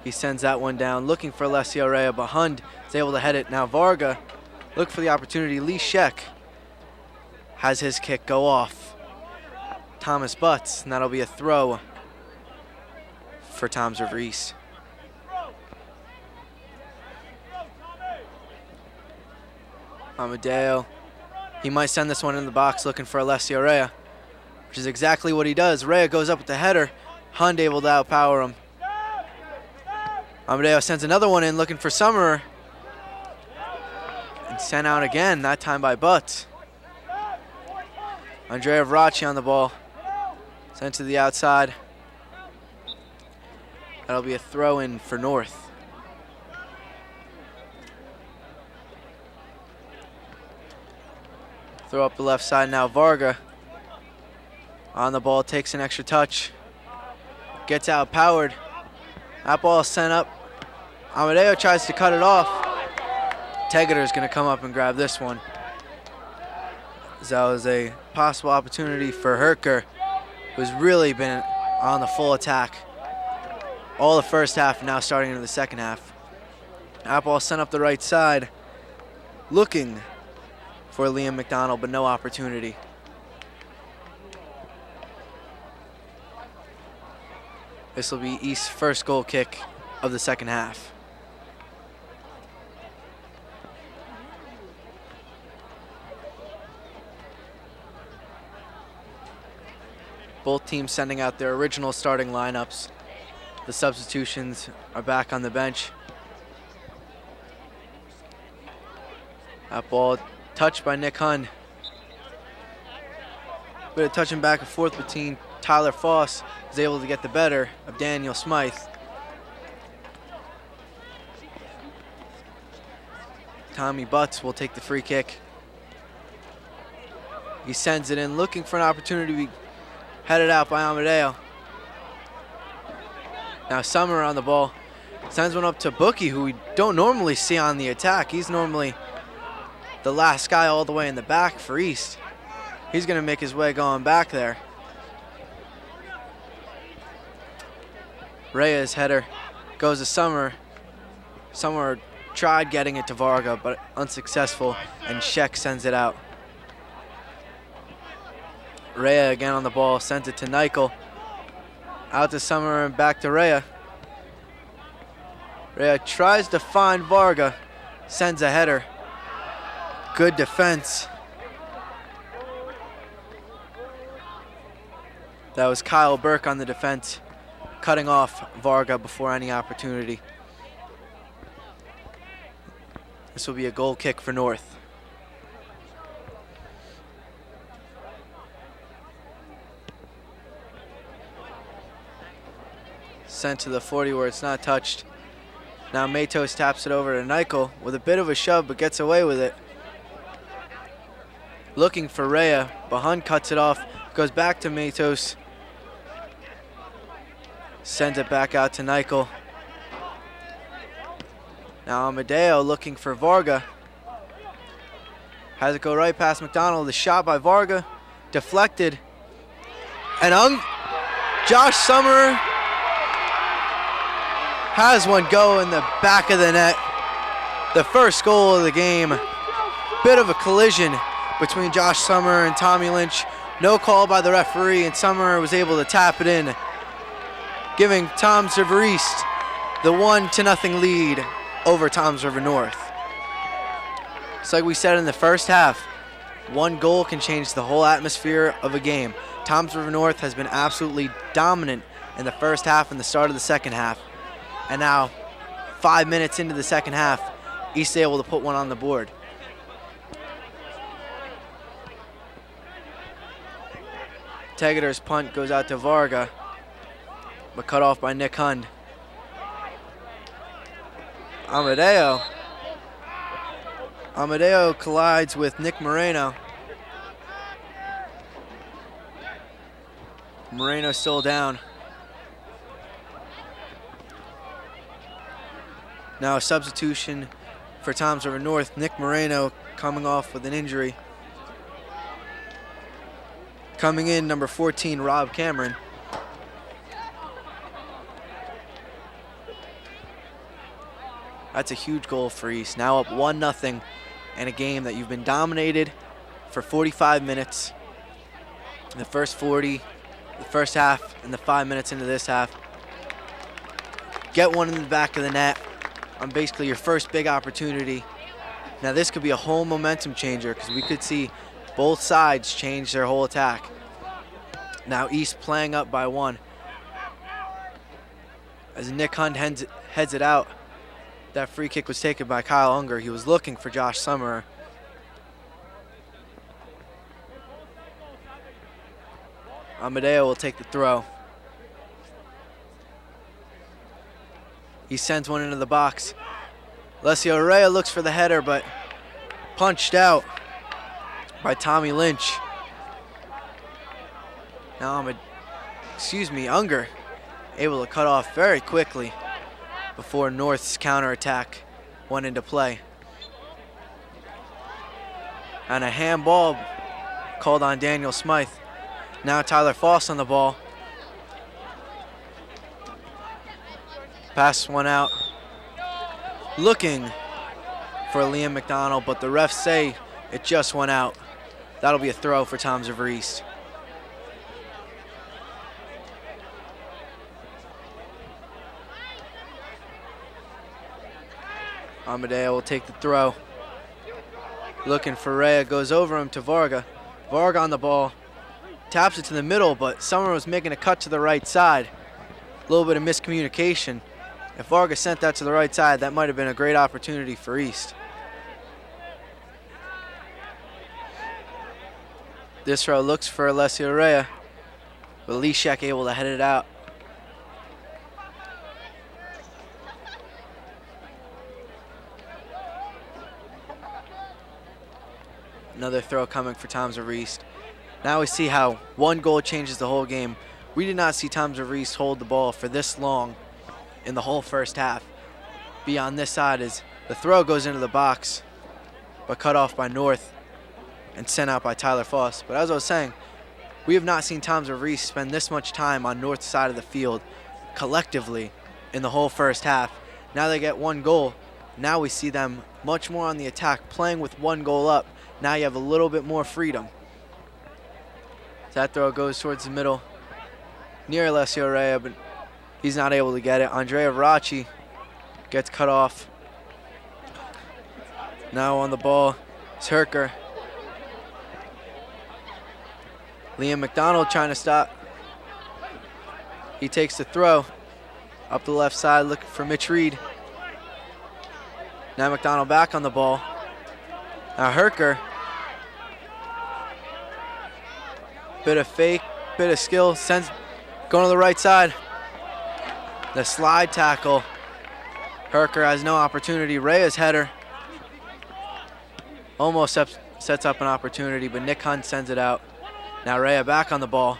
He sends that one down, looking for Alessio Rea, but Hund is able to head it. Now Varga, look for the opportunity. Lee Sheck has his kick go off Thomas Butts, and that'll be a throw for Toms River East. Amadeo, he might send this one in the box looking for Alessio Rea, which is exactly what he does. Rea goes up with the header. Hund able to outpower him. Amadeo sends another one in looking for Summerer. And sent out again, that time by Butts. Andrea Veracci on the ball. Sent to the outside. That'll be a throw in for North. Throw up the left side now. Varga on the ball, takes an extra touch. Gets outpowered. That ball is sent up. Amadeo tries to cut it off. Tegeter is going to come up and grab this one. That was a possible opportunity for Herker, who's really been on the full attack all the first half and now starting into the second half. That ball sent up the right side, looking for Liam McDonald, but no opportunity. This will be East's first goal kick of the second half. Both teams sending out their original starting lineups. The substitutions are back on the bench. That ball touched by Nick Hund. Bit of touching back and forth between Tyler Foss, is able to get the better of Daniel Smythe. Tommy Butts will take the free kick. He sends it in, looking for an opportunity to be headed out by Amadeo. Now Summer on the ball. Sends one up to Bookie, who we don't normally see on the attack. He's normally the last guy all the way in the back for East. He's going to make his way going back there. Rea's header goes to Summer. Summer tried getting it to Varga, but unsuccessful, and Sheck sends it out. Rea again on the ball, sends it to Nichol. Out to Summer and back to Rea. Rea tries to find Varga, sends a header. Good defense. That was Kyle Burke on the defense, cutting off Varga before any opportunity. This will be a goal kick for North. Sent to the 40 where it's not touched. Now Matos taps it over to Nichol with a bit of a shove, but gets away with it. Looking for Rea, but Hund cuts it off, goes back to Matos. Sends it back out to Nichol. Now Amadeo looking for Varga. Has it go right past McDonald. The shot by Varga, deflected. And Josh Summer has one go in the back of the net. The first goal of the game. Bit of a collision between Josh Summer and Tommy Lynch. No call by the referee, and Summer was able to tap it in, giving Toms River East the 1-0 lead over Toms River North. It's like we said in the first half, one goal can change the whole atmosphere of a game. Toms River North has been absolutely dominant in the first half and the start of the second half. And now, 5 minutes into the second half, East able to put one on the board. Tegeter's punt goes out to Varga, but cut off by Nick Hund. Amadeo collides with Nick Moreno. Moreno still down. Now a substitution for Toms River North. Nick Moreno coming off with an injury. Coming in, number 14, Rob Cameron. That's a huge goal for East. Now up 1-0 in a game that you've been dominated for 45 minutes. The first 40, the first half, and the 5 minutes into this half. Get one in the back of the net on basically your first big opportunity. Now this could be a whole momentum changer because we could see both sides change their whole attack. Now East playing up by 1. As Nick Hunt heads it out, that free kick was taken by Kyle Unger. He was looking for Josh Summerer. Amadeo will take the throw. He sends one into the box. Alessio Rea looks for the header, but punched out by Tommy Lynch. Now Unger able to cut off very quickly before North's counterattack went into play. And a handball called on Daniel Smythe. Now Tyler Foss on the ball. Pass one out. Looking for Liam McDonald, but the refs say it just went out. That'll be a throw for Toms River East. Amadeo will take the throw. Looking for Rea, goes over him to Varga. Varga on the ball, taps it to the middle, but Summer was making a cut to the right side. A little bit of miscommunication. If Varga sent that to the right side, that might have been a great opportunity for East. This row looks for Alessio Rea, but Lishak able to head it out. Another throw coming for Toms River East. Now we see how one goal changes the whole game. We did not see Toms River East hold the ball for this long in the whole first half. Beyond this side is the throw goes into the box, but cut off by North and sent out by Tyler Foss. But as I was saying, we have not seen Toms River East spend this much time on North's side of the field collectively in the whole first half. Now they get one goal. Now we see them much more on the attack, playing with one goal up. Now you have a little bit more freedom. That throw goes towards the middle, near Alessio Rea, but he's not able to get it. Andrea Veracci gets cut off. Now on the ball is Herker. Liam McDonald trying to stop. He takes the throw up the left side, looking for Mitch Reed. Now McDonald back on the ball. Now Herker. Bit of fake, bit of skill, sends going to the right side. The slide tackle. Herker has no opportunity. Rea's header almost sets up an opportunity, but Nick Hunt sends it out. Now Rea back on the ball.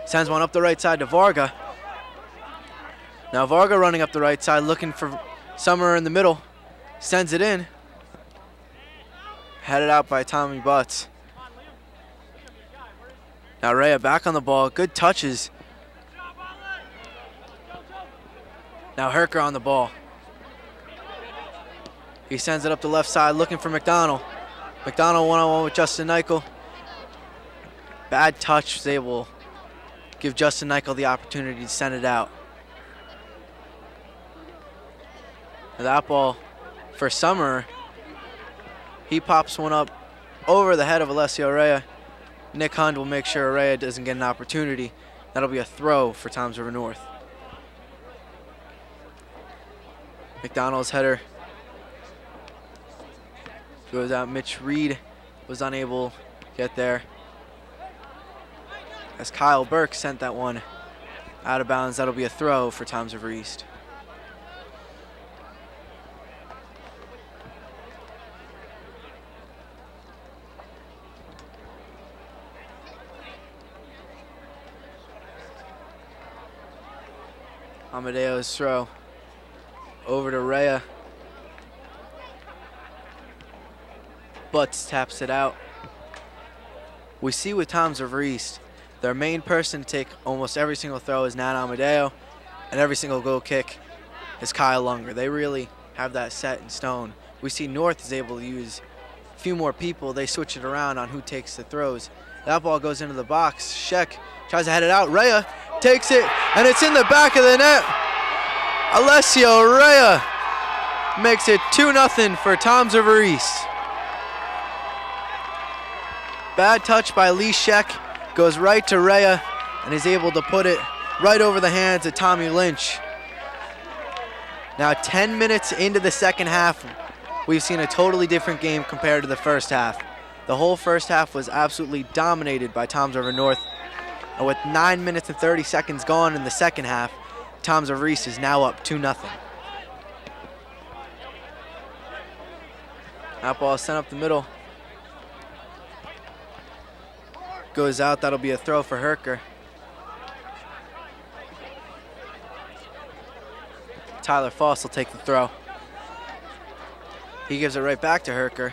Sends one up the right side to Varga. Now Varga running up the right side, looking for Summer in the middle. Sends it in. Headed out by Tommy Butts. Now Rea back on the ball, good touches. Now Herker on the ball. He sends it up the left side, looking for McDonald. McDonald one-on-one with Justin Nichol. Bad touch, was able to give Justin Nichol the opportunity to send it out. Now that ball for Summer. He pops one up over the head of Alessio Rea. Nick Hunt will make sure Rea doesn't get an opportunity. That'll be a throw for Toms River North. McDonald's header goes out. Mitch Reed was unable to get there, as Kyle Burke sent that one out of bounds. That'll be a throw for Toms River East. Amadeo's throw over to Rea. Butts taps it out. We see with Toms River East, their main person to take almost every single throw is Nat Amadeo, and every single goal kick is Kyle Unger. They really have that set in stone. We see North is able to use a few more people. They switch it around on who takes the throws. That ball goes into the box. Sheck tries to head it out. Rhea takes it, and it's in the back of the net. Alessio Rhea makes it 2-0 for Toms River East. Bad touch by Lee Sheck, goes right to Rhea, and is able to put it right over the hands of Tommy Lynch. Now 10 minutes into the second half, we've seen a totally different game compared to the first half. The whole first half was absolutely dominated by Toms River North. And with 9 minutes and 30 seconds gone in the second half, Toms River East is now up 2-0. That ball is sent up the middle. Goes out, that'll be a throw for Herker. Tyler Foss will take the throw. He gives it right back to Herker,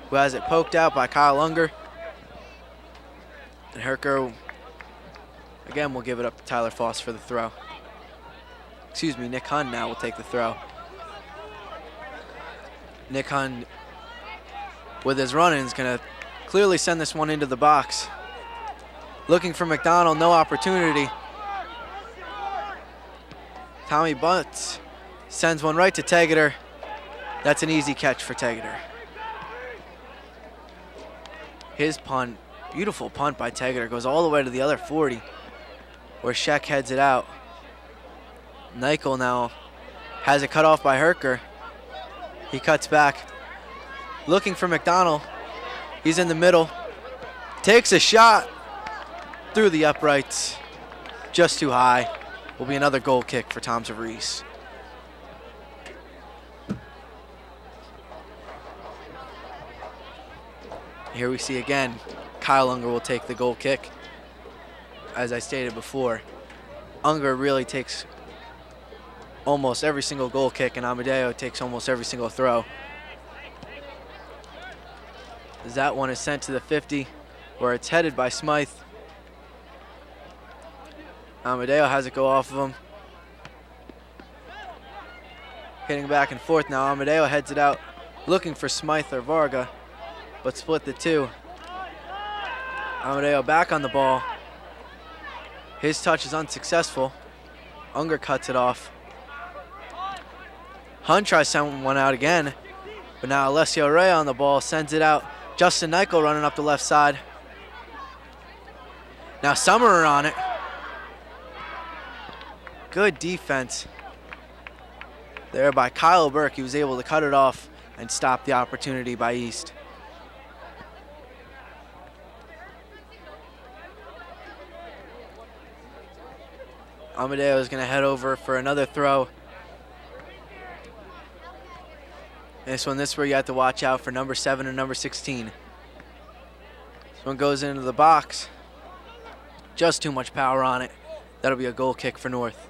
who has it poked out by Kyle Unger. And Herker, again, will give it up to Tyler Foss for the throw. Excuse me, Nick Hunn now will take the throw. Nick Hunn, with his run-in, is going to clearly send this one into the box. Looking for McDonald, no opportunity. Tommy Butts sends one right to Tegeter. That's an easy catch for Tegeter. His punt, beautiful punt by Tegeter, goes all the way to the other 40, where Sheck heads it out. Nichol now has it cut off by Herker. He cuts back, looking for McDonald. He's in the middle, takes a shot through the uprights, just too high. Will be another goal kick for Toms River East. Here we see again, Kyle Unger will take the goal kick. As I stated before, Unger really takes almost every single goal kick, and Amadeo takes almost every single throw. As that one is sent to the 50, where it's headed by Smythe. Amadeo has it go off of him. Hitting back and forth now. Amadeo heads it out, looking for Smythe or Varga, but split the two. Amadeo back on the ball. His touch is unsuccessful. Unger cuts it off. Hunt tries to send one out again, but now Alessio Rhea on the ball sends it out. Justin Nichol running up the left side. Now Summerer on it. Good defense there by Kyle Burke. He was able to cut it off and stop the opportunity by East. Amadeo is going to head over for another throw. This is where you have to watch out for number 7 and number 16. This one goes into the box. Just too much power on it. That'll be a goal kick for North.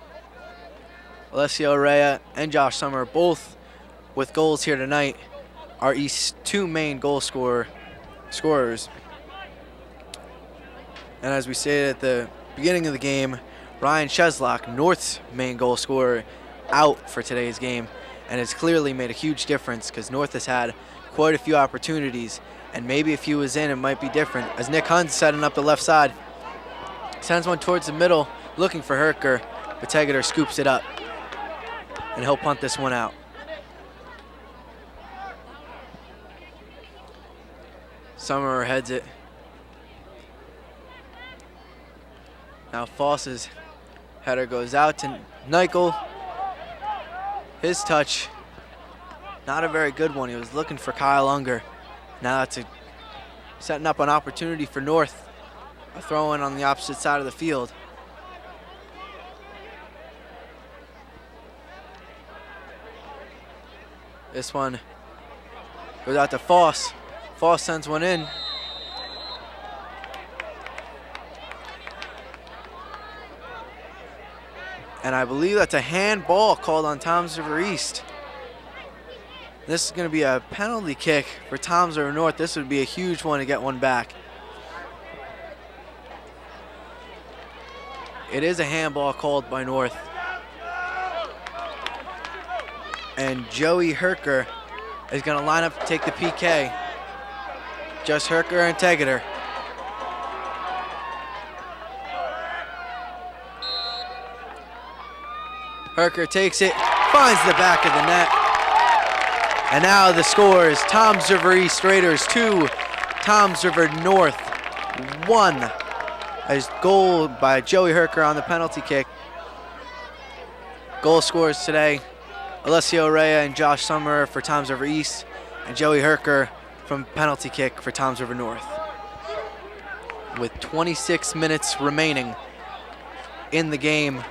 Alessio Rhea and Josh Summer, both with goals here tonight, are East's two main goal scorers. And as we stated at the beginning of the game, Ryan Cheslock, North's main goal scorer, out for today's game. And it's clearly made a huge difference because North has had quite a few opportunities, and maybe if he was in, it might be different. As Nick Hunt's setting up the left side, sends one towards the middle, looking for Herker, but Tegeter scoops it up, and he'll punt this one out. Summerer heads it. Now Foss's header goes out to Nichol. His touch, not a very good one. He was looking for Kyle Unger. Now that's setting up an opportunity for North. A throw in on the opposite side of the field. This one goes out to Foss. Foss sends one in. And I believe that's a handball called on Toms River East. This is going to be a penalty kick for Toms River North. This would be a huge one to get one back. It is a handball called by North. And Joey Herker is going to line up to take the PK. Just Herker and Tegeter. Herker takes it, finds the back of the net. And now the score is Toms River East Raiders 2, Toms River North 1. As goal by Joey Herker on the penalty kick. Goal scorers today, Alessio Rea and Josh Summer for Toms River East, and Joey Herker from penalty kick for Toms River North. With 26 minutes remaining in the game.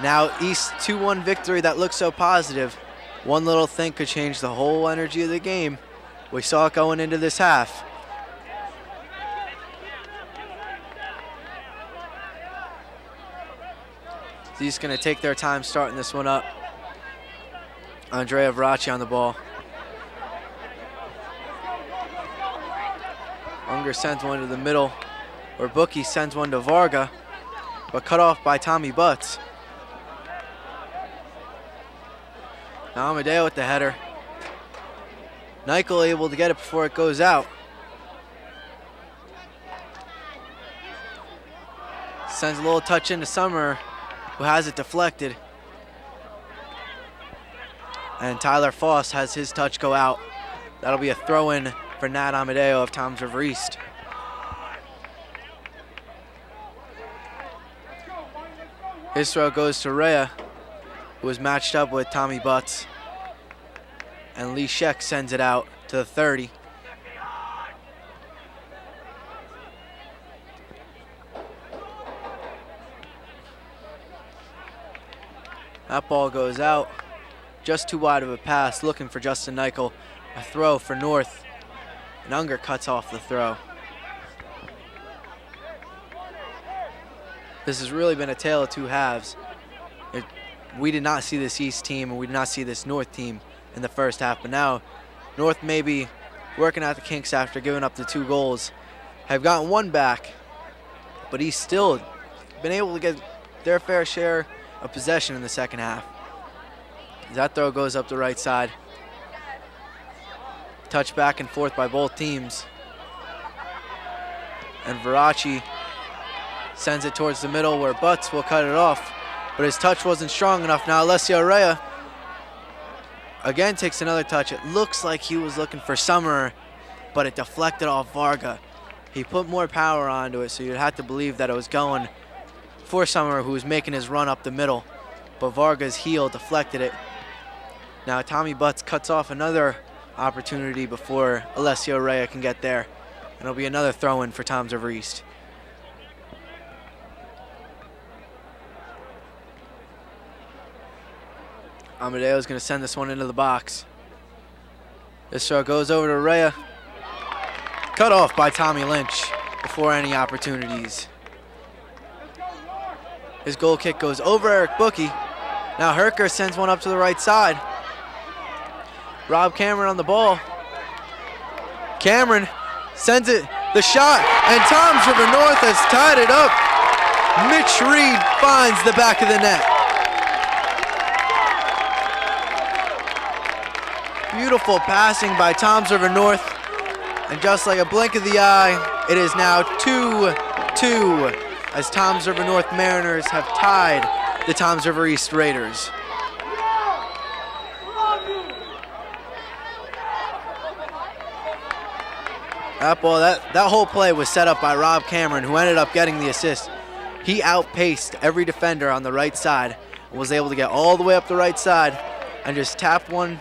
Now East 2-1 victory that looks so positive. One little thing could change the whole energy of the game. We saw it going into this half. East going to take their time starting this one up. Andrea Veracci on the ball. Unger sends one to the middle, or Bookie sends one to Varga, but cut off by Tommy Butts. Now Amadeo with the header. Nichol able to get it before it goes out. Sends a little touch into Summer, who has it deflected. And Tyler Foss has his touch go out. That'll be a throw-in for Nat Amadeo of Toms River East. His throw goes to Rea, who was matched up with Tommy Butts. And Lee Scheck sends it out to the 30. That ball goes out. Just too wide of a pass, looking for Justin Nichol. A throw for North. And Unger cuts off the throw. This has really been a tale of two halves. We did not see this East team, and we did not see this North team in the first half, but now North may be working out the kinks after giving up the 2 goals. Have gotten one back, but East still been able to get their fair share of possession in the second half. That throw goes up the right side. Touch back and forth by both teams. And Veracci sends it towards the middle where Butts will cut it off, but his touch wasn't strong enough. Now Alessio Rea again takes another touch. It looks like he was looking for Summer, but it deflected off Varga. He put more power onto it, so you'd have to believe that it was going for Summer, who was making his run up the middle, but Varga's heel deflected it. Now Tommy Butts cuts off another opportunity before Alessio Rea can get there. And it'll be another throw-in for Toms River East. Amadeo's going to send this one into the box. This throw goes over to Rea. Cut off by Tommy Lynch before any opportunities. His goal kick goes over Eric Bookie. Now Herker sends one up to the right side. Rob Cameron on the ball. Cameron sends it, the shot, and Toms River North has tied it up. Mitch Reed finds the back of the net. Beautiful passing by Toms River North, and just like a blink of the eye, it is now 2-2 as Toms River North Mariners have tied the Toms River East Raiders. That ball, that whole play was set up by Rob Cameron, who ended up getting the assist. He outpaced every defender on the right side and was able to get all the way up the right side and just tap one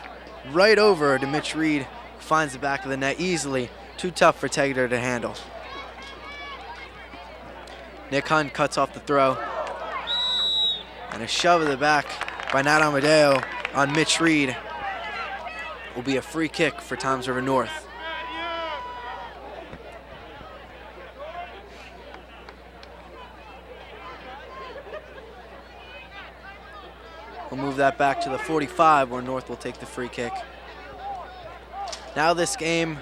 right over to Mitch Reed, who finds the back of the net easily. Too tough for Tegeter to handle. Nick Hunt cuts off the throw. And a shove of the back by Nat Amadeo on Mitch Reed will be a free kick for Toms River North. We'll move that back to the 45 where North will take the free kick. Now this game,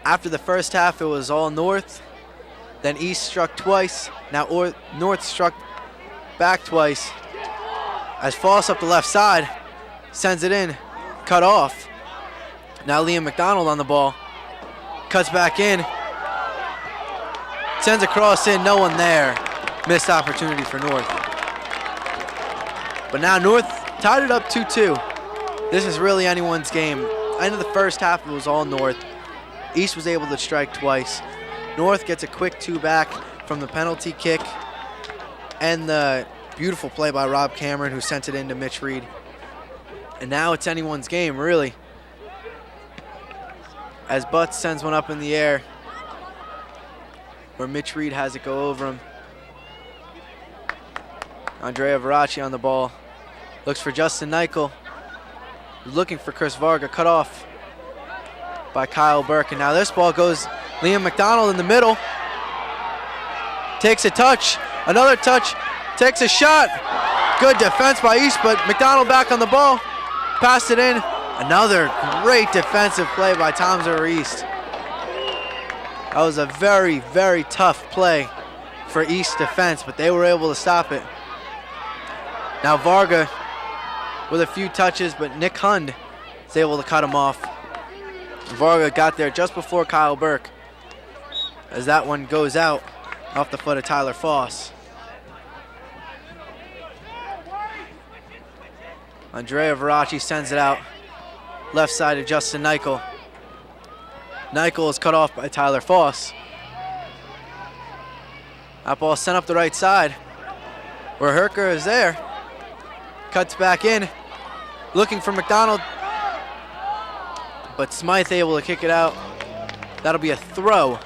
after the first half, it was all North. Then East struck twice. Now North struck back twice. As Foss up the left side, sends it in, cut off. Now Liam McDonald on the ball, cuts back in, sends a cross in, no one there. Missed opportunity for North. But now North tied it up 2-2. This is really anyone's game. End of the first half, it was all North. East was able to strike twice. North gets a quick 2 back from the penalty kick and the beautiful play by Rob Cameron, who sent it into Mitch Reed. And now it's anyone's game, really. As Butts sends one up in the air, where Mitch Reed has it go over him. Andrea Veracci on the ball. Looks for Justin Nichol. Looking for Chris Varga, cut off by Kyle Burke. And now this ball goes Liam McDonald in the middle. Takes a touch, another touch, takes a shot. Good defense by East, but McDonald back on the ball. Passed it in. Another great defensive play by Toms River East. That was a very, very tough play for East defense, but they were able to stop it. Now Varga with a few touches, but Nick Hund is able to cut him off. Varga got there just before Kyle Burke, as that one goes out off the foot of Tyler Foss. Andrea Veracci sends it out left side to Justin Nichol. Nichol is cut off by Tyler Foss. That ball sent up the right side where Herker is there. Cuts back in, looking for McDonald, but Smythe able to kick it out. That'll be a throw,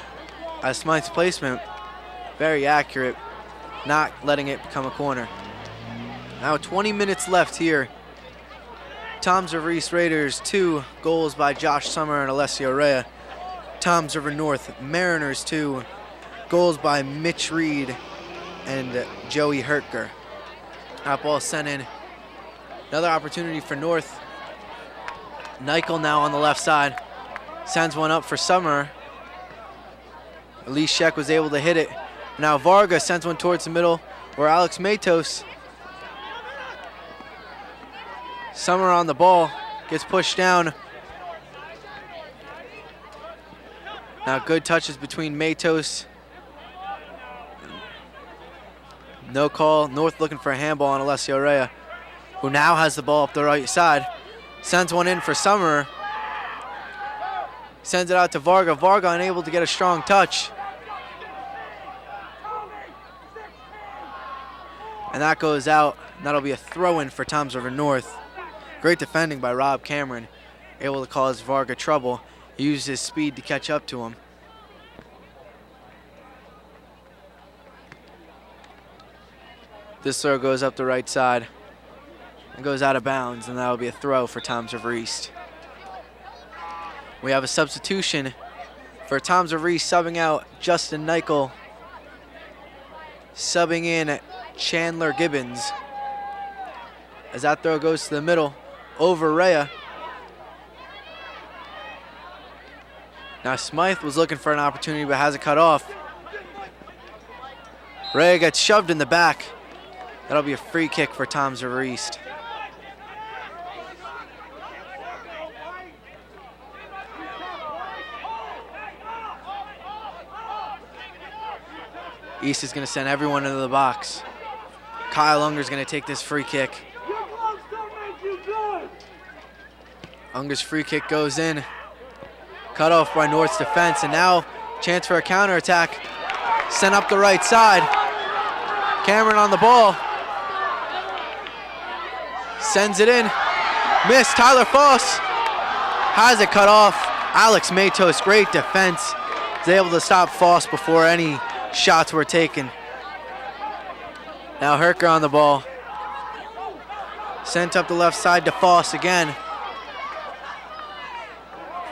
as Smythe's placement, very accurate, not letting it become a corner. Now 20 minutes left here. Toms River East Raiders, 2 goals by Josh Summer and Alessio Rea. Toms River North Mariners, 2 goals by Mitch Reed and Joey Hertger. That ball sent in. Another opportunity for North. Nichol now on the left side. Sends one up for Summer. Elise Sheck was able to hit it. Now Varga sends one towards the middle where Alex Matos. Summer on the ball. Gets pushed down. Now good touches between Matos. No call. North looking for a handball on Alessio Rea, who now has the ball up the right side. Sends one in for Summer. Sends it out to Varga. Varga unable to get a strong touch. And that goes out. And that'll be a throw-in for Toms River North. Great defending by Rob Cameron. Able to cause Varga trouble. He used his speed to catch up to him. This throw goes up the right side and goes out of bounds, and that'll be a throw for Toms River East. We have a substitution for Toms River East, subbing out Justin Nichol, subbing in Chandler Gibbons. As that throw goes to the middle, over Rea. Now Smythe was looking for an opportunity but has it cut off. Rea gets shoved in the back. That'll be a free kick for Toms River East. East is going to send everyone into the box. Kyle Unger's going to take this free kick. Unger's free kick goes in. Cut off by North's defense, and now chance for a counterattack. Sent up the right side. Cameron on the ball. Sends it in. Missed. Tyler Foss has it cut off. Alex Matos, great defense. Is able to stop Foss before any shots were taken. Now Herker on the ball. Sent up the left side to Foss again.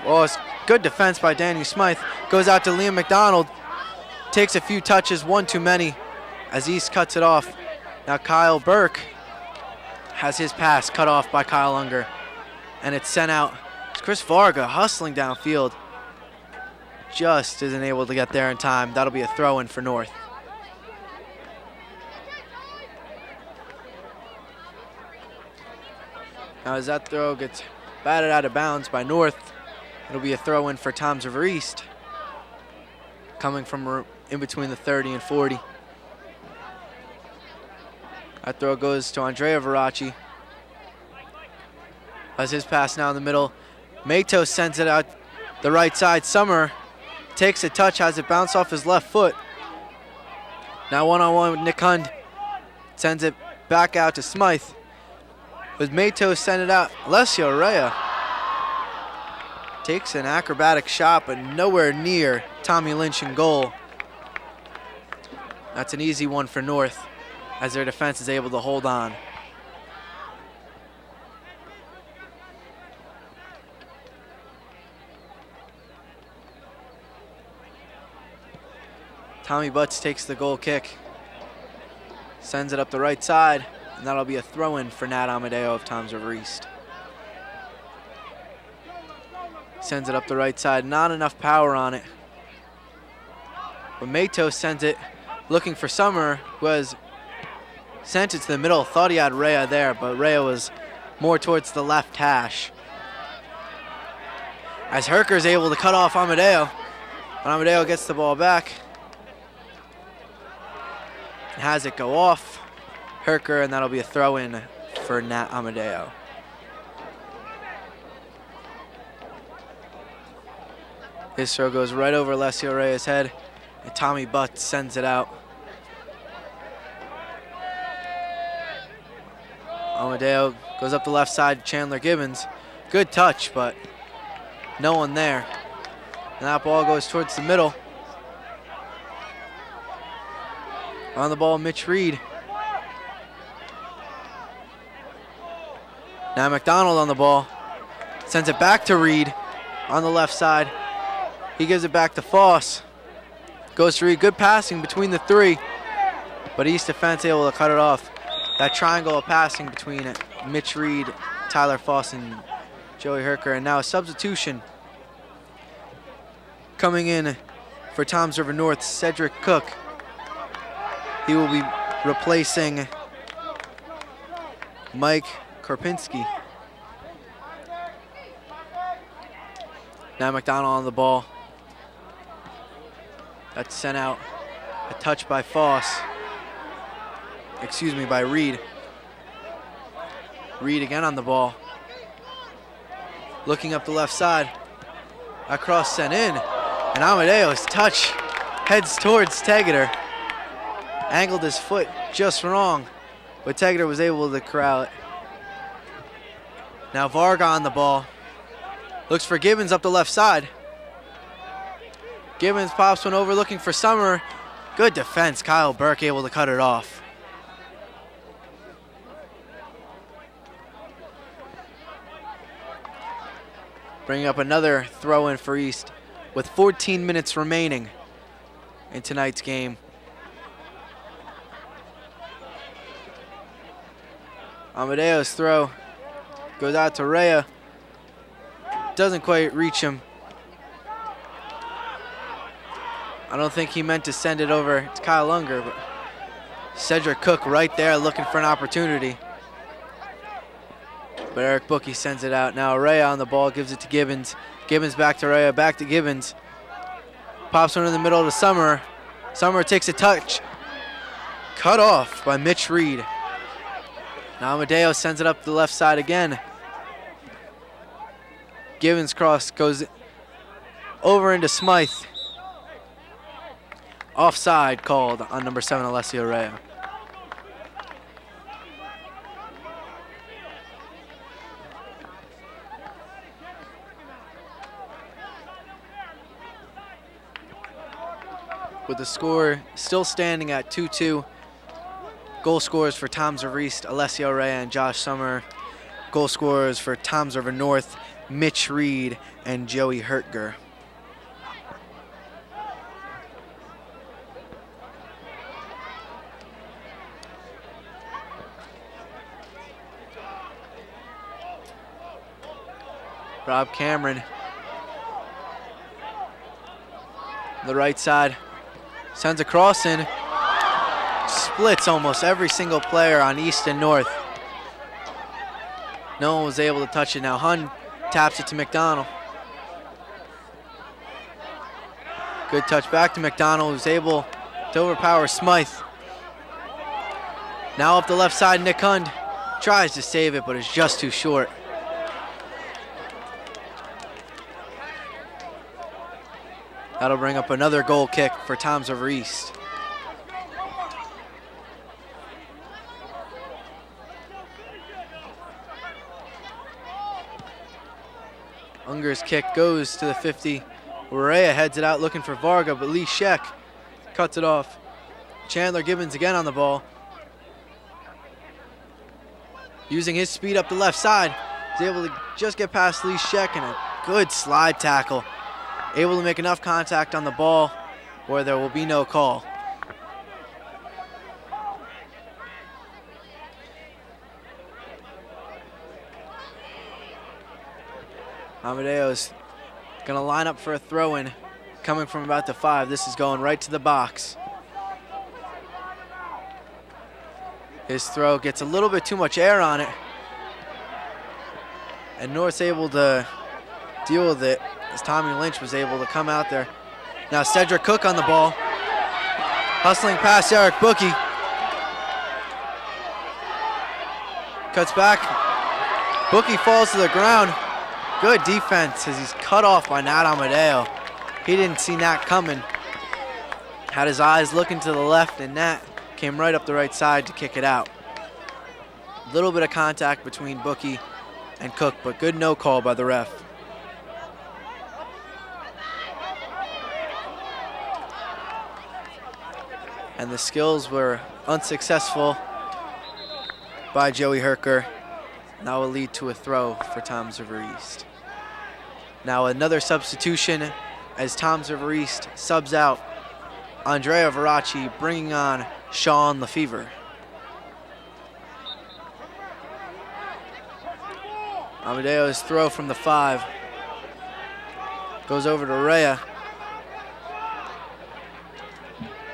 Oh, it's good defense by Danny Smythe. Goes out to Liam McDonald. Takes a few touches, one too many, as East cuts it off. Now Kyle Burke has his pass cut off by Kyle Unger, and it's sent out. Chris Varga hustling downfield. Just isn't able to get there in time. That'll be a throw-in for North. Now as that throw gets batted out of bounds by North, it'll be a throw-in for Toms River East, coming from in between the 30 and 40. That throw goes to Andrea Verace. As his pass now in the middle, Matos sends it out the right side. Summer takes a touch, has it bounce off his left foot. Now one-on-one with Nick Hund. Sends it back out to Smythe. With Matos send it out, Alessio Rea takes an acrobatic shot, but nowhere near Tommy Lynch in goal. That's an easy one for North, as their defense is able to hold on. Tommy Butts takes the goal kick, sends it up the right side, and that'll be a throw-in for Nat Amadeo of Toms River East. Sends it up the right side, not enough power on it. But Matos sends it looking for Summer, who has sent it to the middle. Thought he had Rea there, but Rea was more towards the left hash. As Herker's able to cut off Amadeo, but Amadeo gets the ball back. Has it go off Herker, and that'll be a throw-in for Nat Amadeo. His throw goes right over Alessio Rea's head, and Tommy Butts sends it out. Amadeo goes up the left side to Chandler Gibbons. Good touch, but no one there. And that ball goes towards the middle. On the ball, Mitch Reed. Now McDonald on the ball. Sends it back to Reed on the left side. He gives it back to Foss. Goes to Reed. Good passing between the three, but East defense able to cut it off. That triangle of passing between Mitch Reed, Tyler Foss, and Joey Herker. And now a substitution coming in for Toms River North, Cedric Cook. He will be replacing Mike Karpinski. Now McDonald on the ball. That's sent out. A touch by Foss. Excuse me, by Reed. Reed again on the ball. Looking up the left side. That cross sent in. And Amadeo's touch heads towards Tegeter. Angled his foot just wrong, but Tegeter was able to corral it. Now Varga on the ball. Looks for Gibbons up the left side. Gibbons pops one over looking for Summer. Good defense, Kyle Burke able to cut it off. Bringing up another throw-in for East with 14 minutes remaining in tonight's game. Amadeo's throw goes out to Rea. Doesn't quite reach him. I don't think he meant to send it over to Kyle Unger, but Cedric Cook right there looking for an opportunity. But Eric Bookie sends it out. Now Rea on the ball, gives it to Gibbons. Gibbons back to Rea, back to Gibbons. Pops one in the middle to Summer. Summer takes a touch. Cut off by Mitch Reed. Now Amadeo sends it up the left side again. Gibbons cross goes over into Smythe. Offside called on number 7, Alessio Rea. With the score still standing at 2-2. Goal scorers for Toms River East, Alessio Rea and Josh Summer. Goal scorers for Toms River North, Mitch Reed and Joey Hertger. Rob Cameron. The right side. Sends a cross in. Splits almost every single player on East and North. No one was able to touch it. Now Hun taps it to McDonald. Good touch back to McDonald, who's able to overpower Smythe. Now up the left side, Nick Hund tries to save it, but is just too short. That'll bring up another goal kick for Toms River East. Unger's kick goes to the 50. Urea heads it out looking for Varga, but Lee Sheck cuts it off. Chandler Gibbons again on the ball. Using his speed up the left side, he's able to just get past Lee Sheck and a good slide tackle. Able to make enough contact on the ball where there will be no call. Amadeo's gonna line up for a throw-in coming from about the 5. This is going right to the box. His throw gets a little bit too much air on it, and North's able to deal with it as Tommy Lynch was able to come out there. Now Cedric Cook on the ball. Hustling past Eric Bookie. Cuts back. Bookie falls to the ground. Good defense as he's cut off by Nat Amadeo. He didn't see Nat coming. Had his eyes looking to the left, and Nat came right up the right side to kick it out. A little bit of contact between Bookie and Cook, but good no call by the ref. And the skills were unsuccessful by Joey Herker. That will lead to a throw for Toms River East. Now another substitution as Toms River East subs out Andrea Veracci, bringing on Sean Lefevre. Amadeo's throw from the 5 goes over to Rhea.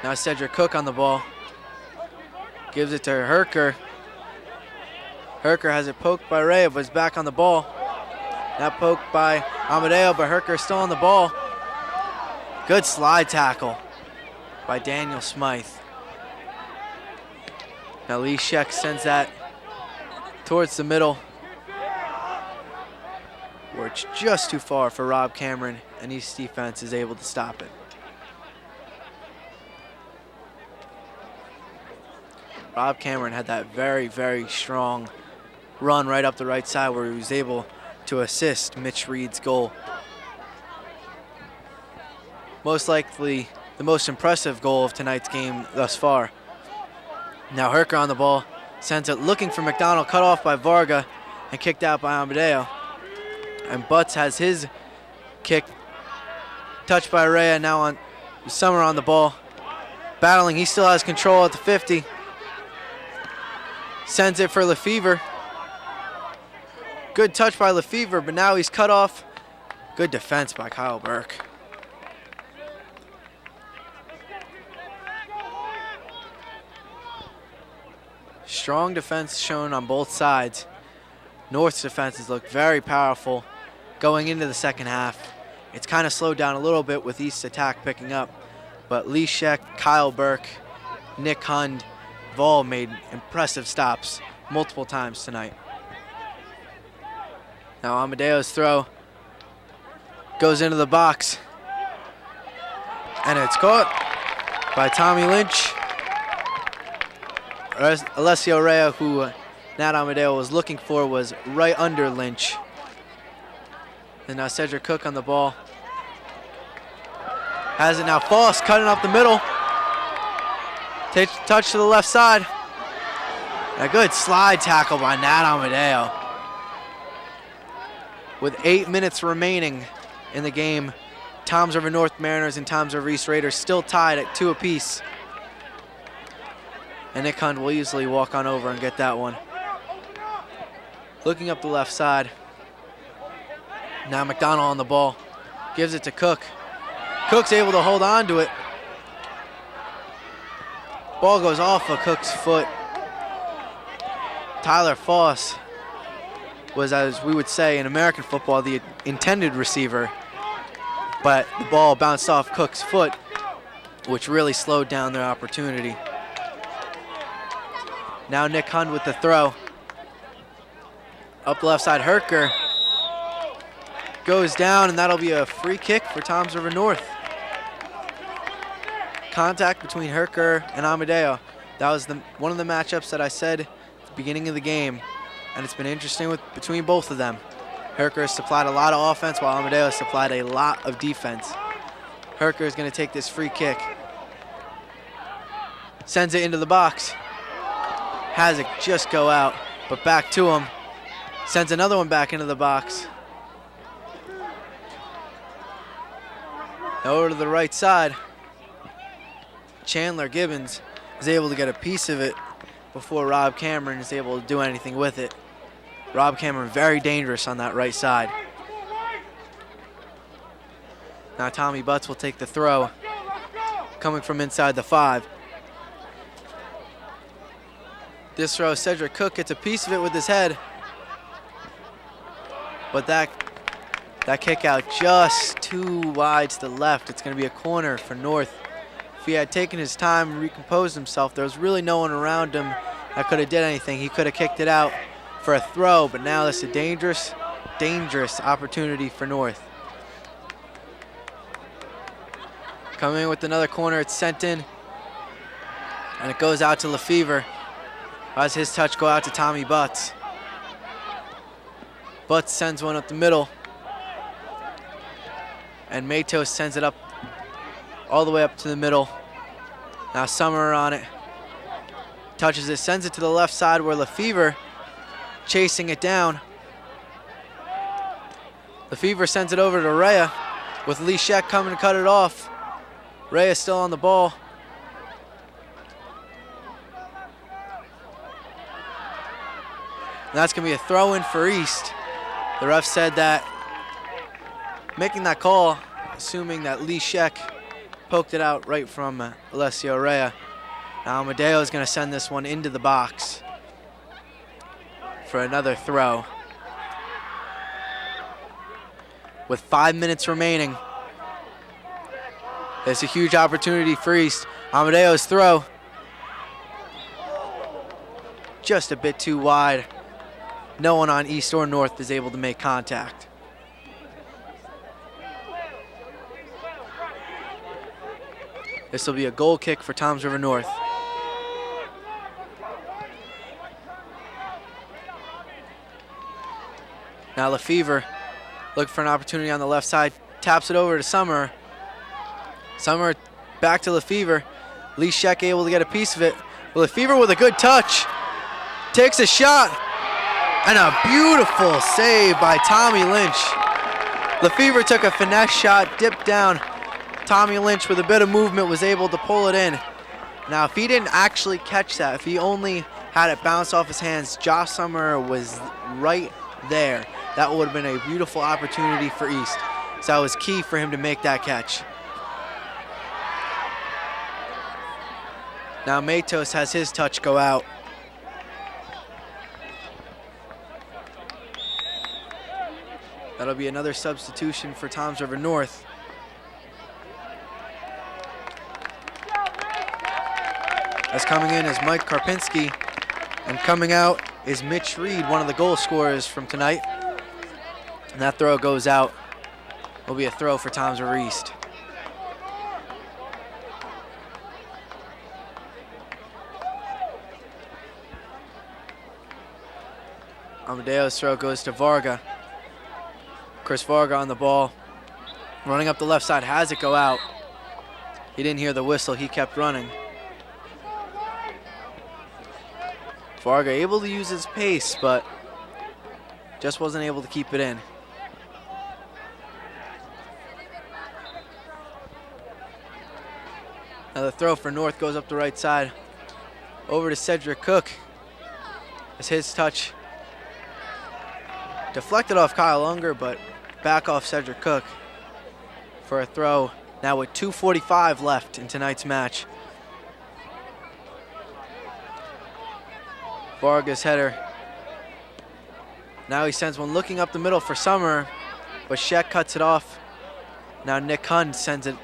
Now Cedric Cook on the ball. Gives it to Herker. Herker has it poked by Rhea, but is back on the ball. Now poked by Amadeo, but Herker still on the ball. Good slide tackle by Daniel Smythe. Now Lee Sheck sends that towards the middle, where it's just too far for Rob Cameron, and East defense is able to stop it. Rob Cameron had that very, very strong run right up the right side where he was able to assist Mitch Reed's goal. Most likely the most impressive goal of tonight's game thus far. Now Herker on the ball, sends it looking for McDonald, cut off by Varga and kicked out by Amadeo. And Butts has his kick touched by Rhea. Now on Summer on the ball, battling. He still has control at the 50. Sends it for Lefevre. Good touch by Lefevre, but now he's cut off. Good defense by Kyle Burke. Strong defense shown on both sides. North's defenses look very powerful going into the second half. It's kind of slowed down a little bit with East's attack picking up, but Lee Sheck, Kyle Burke, Nick Hund have all made impressive stops multiple times tonight. Now Amadeo's throw goes into the box, and it's caught by Tommy Lynch. Alessio Rea, who Nat Amadeo was looking for, was right under Lynch. And now Cedric Cook on the ball. Has it now. Foss cutting up the middle. Takes touch to the left side. A good slide tackle by Nat Amadeo. With 8 minutes remaining in the game, Toms River North Mariners and Toms River East Raiders still tied at 2 apiece. And Nick Hund will easily walk on over and get that one. Looking up the left side, Now McDonald on the ball. Gives it to Cook. Cook's able to hold on to it. Ball goes off of Cook's foot. Tyler Foss was, as we would say in American football, the intended receiver, but the ball bounced off Cook's foot, which really slowed down their opportunity. Now Nick Hund with the throw. Up the left side, Herker goes down, and that'll be a free kick for Toms River North. Contact between Herker and Amadeo. That was one of the matchups that I said at the beginning of the game, and it's been interesting between both of them. Herker has supplied a lot of offense while Amadeo has supplied a lot of defense. Herker is going to take this free kick. Sends it into the box. Has it just go out, but back to him. Sends another one back into the box. Over to the right side. Chandler Gibbons is able to get a piece of it before Rob Cameron is able to do anything with it. Rob Cameron very dangerous on that right side. Now Tommy Butts will take the throw, coming from inside the 5. This throw, Cedric Cook gets a piece of it with his head, but that kick out just too wide to the left. It's going to be a corner for North. If he had taken his time and recomposed himself, there was really no one around him that could have did anything. He could have kicked it out for a throw, but now it's a dangerous, dangerous opportunity for North. Coming in with another corner, it's sent in, and it goes out to Lefevre. As his touch go out to Tommy Butts. Butts sends one up the middle, and Matos sends it up all the way up to the middle. Now Summer on it, touches it, sends it to the left side where Lefevre chasing it down. Lefevre sends it over to Rhea with Lee Sheck coming to cut it off. Rhea still on the ball. And that's going to be a throw-in for East. The ref said that making that call, assuming that Lee Sheck poked it out right from Alessio Rhea. Now Amadeo is going to send this one into the box for another throw. With 5 minutes remaining, there's a huge opportunity for East. Amadeo's throw, just a bit too wide. No one on East or North is able to make contact. This will be a goal kick for Toms River North. Now Lefevre looking for an opportunity on the left side, taps it over to Summer. Summer back to Lefevre. Lee Sheck able to get a piece of it. Lefevre with a good touch, takes a shot. And a beautiful save by Tommy Lynch. Lefevre took a finesse shot, dipped down. Tommy Lynch with a bit of movement was able to pull it in. Now if he didn't actually catch that, if he only had it bounce off his hands, Josh Summer was right there. That would have been a beautiful opportunity for East. So that was key for him to make that catch. Now Matos has his touch go out. That'll be another substitution for Toms River North. As coming in is Mike Karpinski, and coming out is Mitch Reed, one of the goal scorers from tonight. And that throw goes out. Will be a throw for Toms River East. Amadeo's throw goes to Varga. Chris Varga on the ball, running up the left side, has it go out. He didn't hear the whistle, he kept running. Varga able to use his pace, but just wasn't able to keep it in. Now the throw for North goes up the right side, over to Cedric Cook. As his touch deflected off Kyle Unger, but back off Cedric Cook for a throw. Now with 2:45 left in tonight's match. Vargas header. Now he sends one looking up the middle for Summer, but Sheck cuts it off. Now Nick Hunt sends it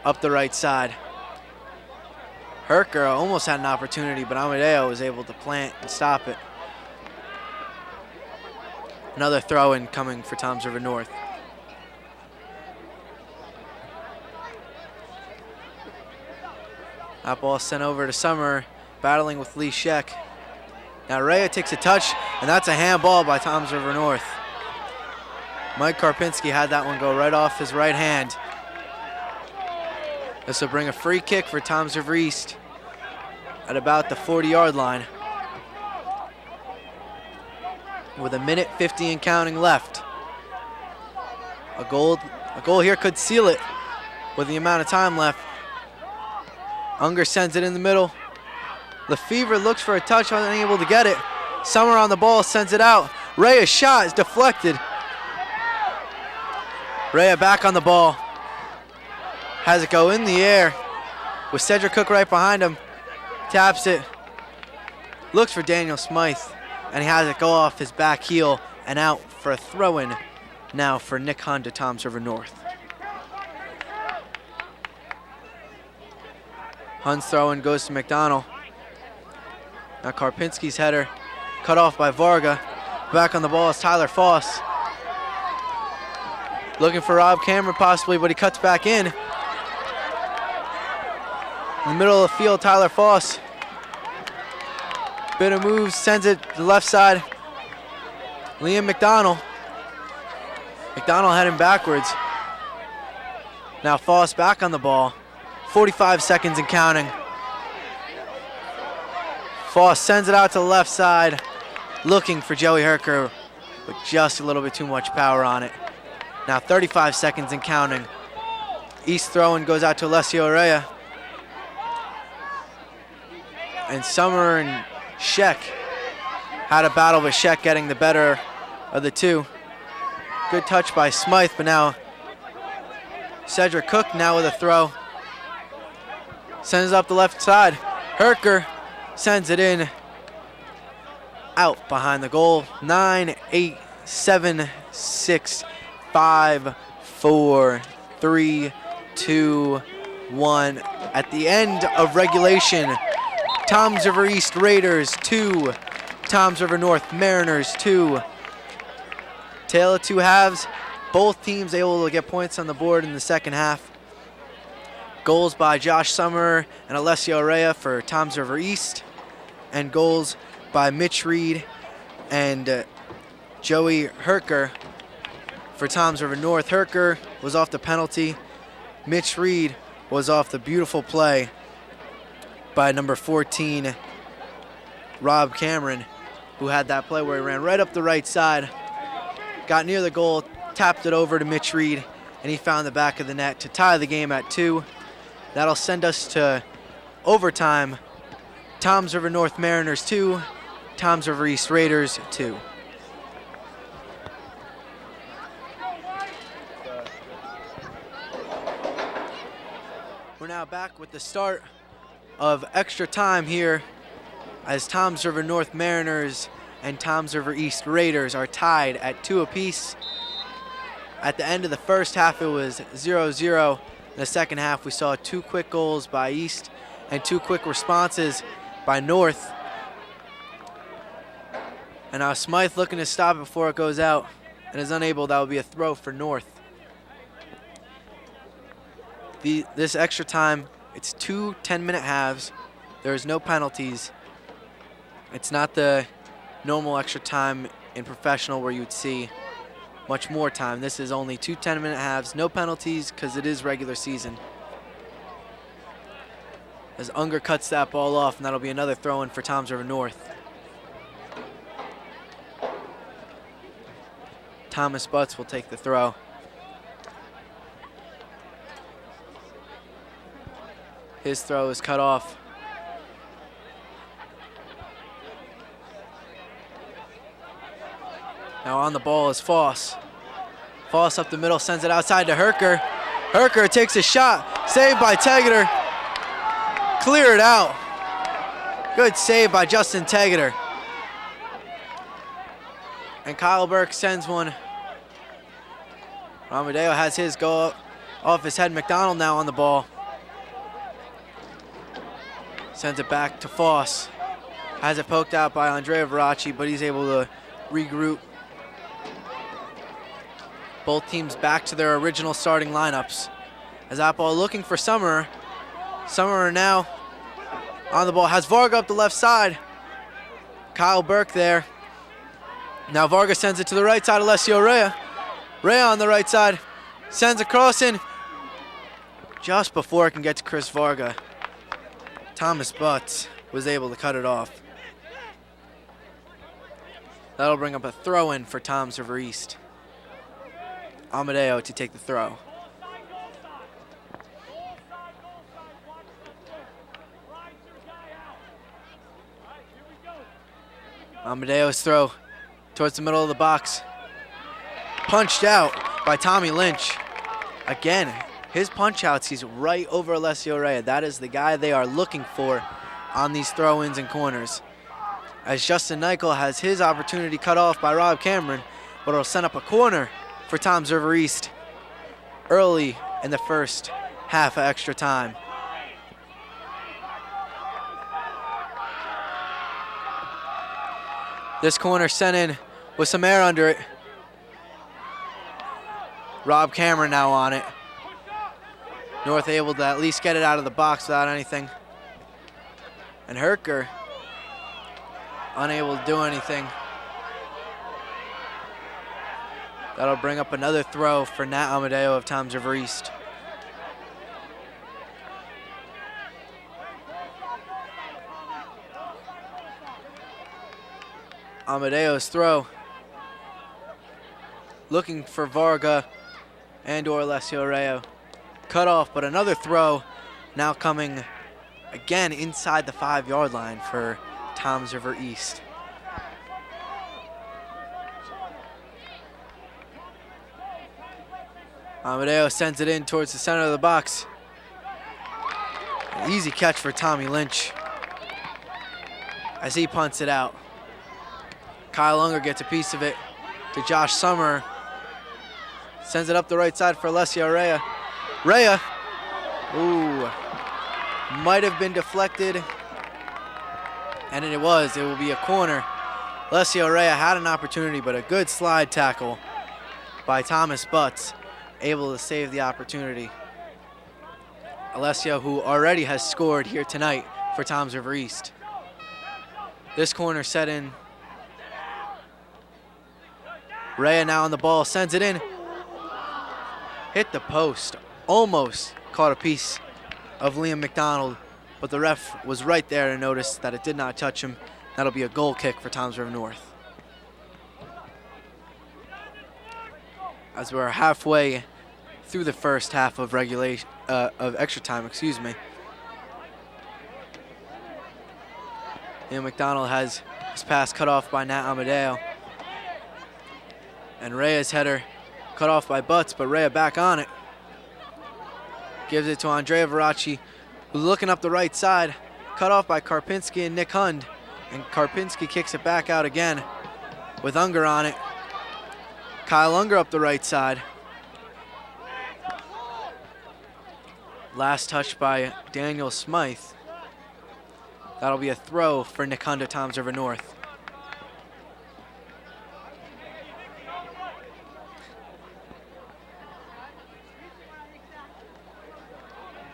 up the right side. Herker almost had an opportunity, but Amadeo was able to plant and stop it. Another throw-in coming for Toms River North. That ball sent over to Summer, battling with Lee Sheck. Now Rhea takes a touch, and that's a handball by Toms River North. Mike Karpinski had that one go right off his right hand. This will bring a free kick for Toms River East at about the 40-yard line. With 1:50 and counting left. A goal here could seal it with the amount of time left. Unger sends it in the middle. Lefevre looks for a touch, unable to get it. Summer on the ball, sends it out. Rhea's shot is deflected. Rhea back on the ball. Has it go in the air with Cedric Cook right behind him. Taps it. Looks for Daniel Smythe, and he has it go off his back heel and out for a throw-in now for Nick Hunt to Toms River North. Hunt's throw-in goes to McDonald. Now Karpinski's header cut off by Varga. Back on the ball is Tyler Foss. Looking for Rob Cameron possibly, but he cuts back in. In the middle of the field, Tyler Foss. Bit of moves, sends it to the left side. Liam McDonald. McDonald heading backwards. Now Foss back on the ball. 45 seconds and counting. Foss sends it out to the left side, looking for Joey Herker, with just a little bit too much power on it. Now 35 seconds and counting. East throw-in goes out to Alessio Rea. And Summer and Sheck had a battle, with Sheck getting the better of the two. Good touch by Smythe, but now Cedric Cook now with a throw. Sends it up the left side. Herker sends it in. Out behind the goal. 9, 8, 7, 6, 5, 4, 3, 2, 1. At the end of regulation, Toms River East Raiders 2, Toms River North Mariners 2. Tale of two halves. Both teams able to get points on the board in the second half. Goals by Josh Summer and Alessio Rea for Toms River East, and goals by Mitch Reed and Joey Herker for Toms River North. Herker was off the penalty. Mitch Reed was off the beautiful play by number 14, Rob Cameron, who had that play where he ran right up the right side, got near the goal, tapped it over to Mitch Reed, and he found the back of the net to tie the game at 2. That'll send us to overtime. Toms River North Mariners 2, Toms River East Raiders 2. We're now back with the start of extra time here, as Toms River North Mariners and Toms River East Raiders are tied at 2 apiece. At the end of the first half, it was 0-0. In the second half, we saw 2 quick goals by East and 2 quick responses by North. And now Smythe looking to stop it before it goes out, and is unable. That would be a throw for North. This extra time, it's 2 10-minute halves. There's no penalties. It's not the normal extra time in professional where you would see much more time. This is only 2 10-minute halves, no penalties because it is regular season. As Unger cuts that ball off, and that'll be another throw-in for Toms River North. Thomas Butts will take the throw. His throw is cut off. Now on the ball is Foss. Foss up the middle, sends it outside to Herker. Herker takes a shot, saved by Tegeter. Cleared out. Good save by Justin Tegeter. And Kyle Burke sends one. Ramadeo has his go up off his head. McDonald now on the ball. Sends it back to Foss. Has it poked out by Andrea Veracci, but he's able to regroup. Both teams back to their original starting lineups. As that ball looking for Summerer. Summerer now on the ball. Has Varga up the left side. Kyle Burke there. Now Varga sends it to the right side. Alessio Rea. Rea on the right side. Sends a cross in. Just before it can get to Chris Varga, Thomas Butts was able to cut it off. That'll bring up a throw in for Toms River East. Amadeo to take the throw. Amadeo's throw towards the middle of the box. Punched out by Tommy Lynch. Again, his punch outs, he's right over Alessio Rea. That is the guy they are looking for on these throw-ins and corners. As Justin Nichol has his opportunity cut off by Rob Cameron, but it'll send up a corner for Toms River East early in the first half of extra time. This corner sent in with some air under it. Rob Cameron now on it. North able to at least get it out of the box without anything. And Herker unable to do anything. That'll bring up another throw for Nat Amadeo of Toms River East. Amadeo's throw. Looking for Varga and or Alessio Rea. Cut off, but another throw now coming again inside the 5-yard line for Toms River East. Amadeo sends it in towards the center of the box. An easy catch for Tommy Lynch as he punts it out. Kyle Unger gets a piece of it to Josh Summer. Sends it up the right side for Alessio Rea. Rea, ooh, might have been deflected, and it was. It will be a corner. Alessio Rea had an opportunity, but a good slide tackle by Thomas Butts, able to save the opportunity. Alessio, who already has scored here tonight for Toms River East. This corner set in. Rea now on the ball, sends it in. Hit the post, almost caught a piece of Liam McDonald, but the ref was right there to notice that it did not touch him. That'll be a goal kick for Toms River North. As we're halfway through the first half of regulation, of extra time, excuse me. Liam McDonald has his pass cut off by Nat Amadeo. And Rea's header cut off by Butts, but Rea back on it. Gives it to Andrea Veracci, who's looking up the right side. Cut off by Karpinski and Nick Hund. And Karpinski kicks it back out again with Unger on it. Kyle Unger up the right side. Last touch by Daniel Smythe. That'll be a throw for Nick Hund of Toms River North.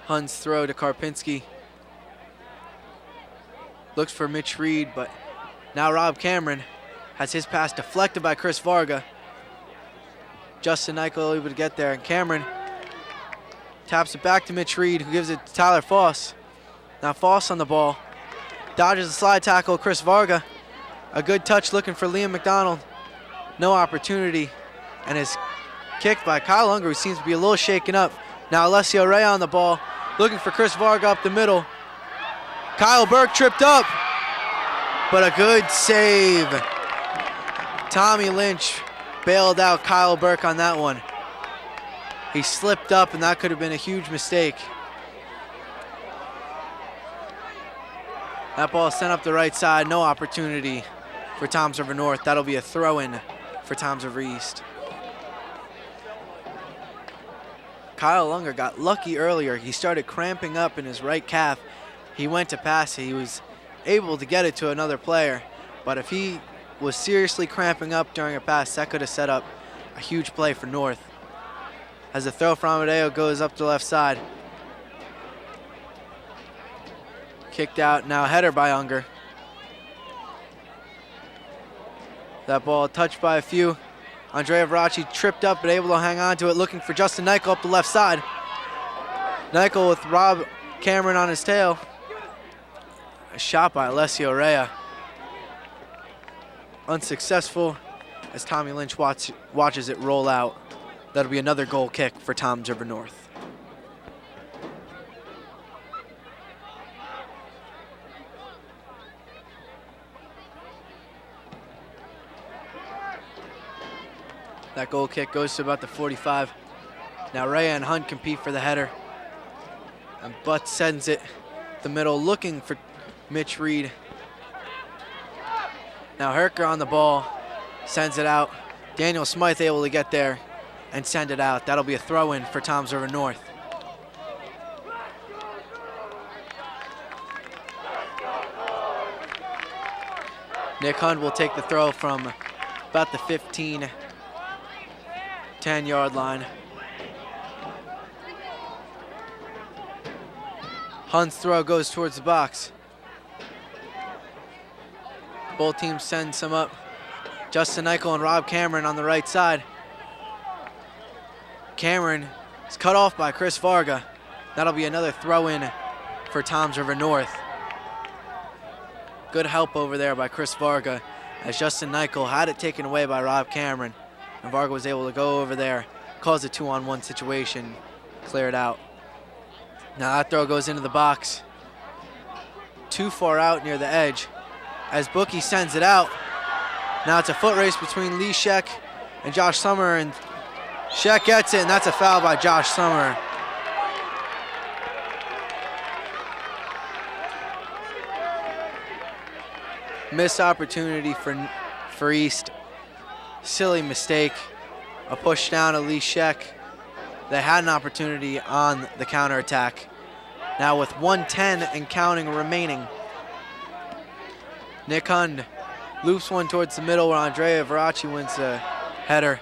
Hund's throw to Karpinski. Looks for Mitch Reed, but now Rob Cameron has his pass deflected by Chris Varga. Justin Nichol able to get there, and Cameron taps it back to Mitch Reed, who gives it to Tyler Foss. Now Foss on the ball. Dodges the slide tackle, Chris Varga. A good touch looking for Liam McDonald. No opportunity, and is kicked by Kyle Unger, who seems to be a little shaken up. Now Alessio Rea on the ball, looking for Chris Varga up the middle. Kyle Burke tripped up, but a good save. Tommy Lynch bailed out Kyle Burke on that one. He slipped up, and that could have been a huge mistake. That ball sent up the right side, no opportunity for Toms River North. That'll be a throw-in for Toms River East. Kyle Lunger got lucky earlier. He started cramping up in his right calf. He went to pass it. He was able to get it to another player, but if he was seriously cramping up during a pass, that could have set up a huge play for North. As the throw from Amadeo goes up the left side. Kicked out, now header by Unger. That ball touched by a few. Andrea Veracci tripped up but able to hang on to it, looking for Justin Nichol up the left side. Nichol with Rob Cameron on his tail. A shot by Alessio Rea. Unsuccessful as Tommy Lynch watches it roll out. That'll be another goal kick for Toms River North. That goal kick goes to about the 45. Now Rea and Hunt compete for the header. And Butts sends it the middle, looking for Mitch Reed. Now Herker on the ball, sends it out. Daniel Smythe able to get there and send it out. That'll be a throw-in for Toms River North. Nick Hunt will take the throw from about the 15, 10-yard line. Hunt's throw goes towards the box. Both teams send some up. Justin Nichol and Rob Cameron on the right side. Cameron is cut off by Chris Varga. That'll be another throw-in for Toms River North. Good help over there by Chris Varga as Justin Nichol had it taken away by Rob Cameron. And Varga was able to go over there, cause a 2-on-1 situation, clear it out. Now that throw goes into the box. Too far out near the edge as Bookie sends it out. Now it's a foot race between Lee Sheck and Josh Summer, and Sheck gets it, and that's a foul by Josh Summer. Missed opportunity for East. Silly mistake. A push down to Lee Sheck. They had an opportunity on the counterattack. Now with 1:10 and counting remaining. Nick Hund loops one towards the middle where Andrea Veracci wins the header.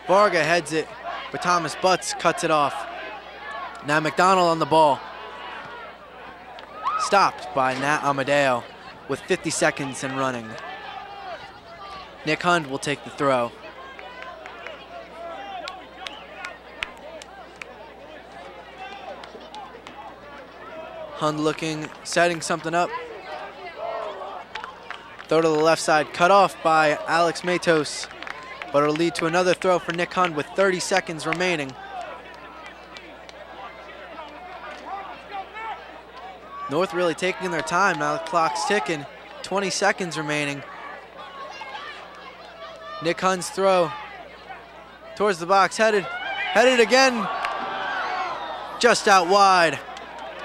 Varga heads it, but Thomas Butts cuts it off. Now McDonald on the ball. Stopped by Nat Amadeo with 50 seconds and running. Nick Hund will take the throw. Hund looking, setting something up. Throw to the left side, cut off by Alex Matos, but it'll lead to another throw for Nick Hund with 30 seconds remaining. North really taking their time now. The clock's ticking. 20 seconds remaining. Nick Hund's throw towards the box, headed again. Just out wide.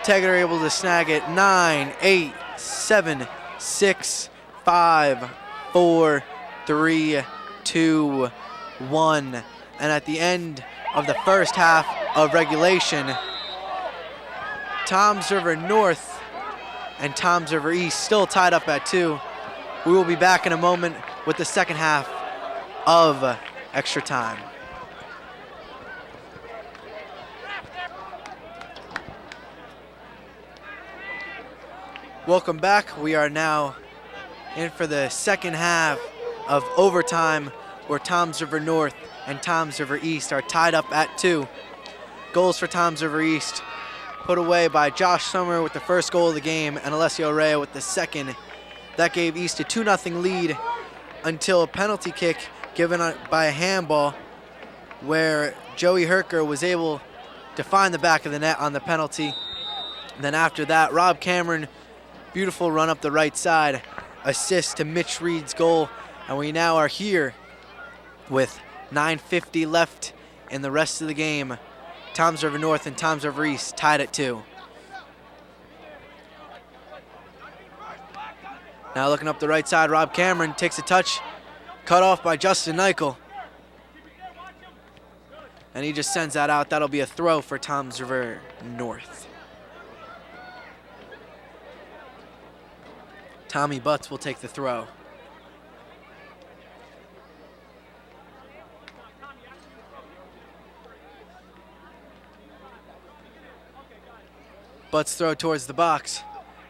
Tegeter able to snag it. 9, 8, 7, 6, 5, 4, 3, 2, 1. And at the end of the first half of regulation, Toms River North and Toms River East still tied up at 2. We will be back in a moment with the second half of extra time. Welcome back. We are now in for the second half of overtime where Toms River North and Toms River East are tied up at 2. Goals for Toms River East put away by Josh Summer with the first goal of the game and Alessio Rea with the second. That gave East a 2-0 lead until a penalty kick given by a handball where Joey Herker was able to find the back of the net on the penalty. And then after that, Rob Cameron, beautiful run up the right side, assist to Mitch Reed's goal. And we now are here with 9:50 left in the rest of the game. Toms River North and Toms River East tied at 2. Now looking up the right side, Rob Cameron takes a touch, cut off by Justin Nichol. And he just sends that out. That'll be a throw for Toms River North. Tommy Butts will take the throw. Butts throw towards the box.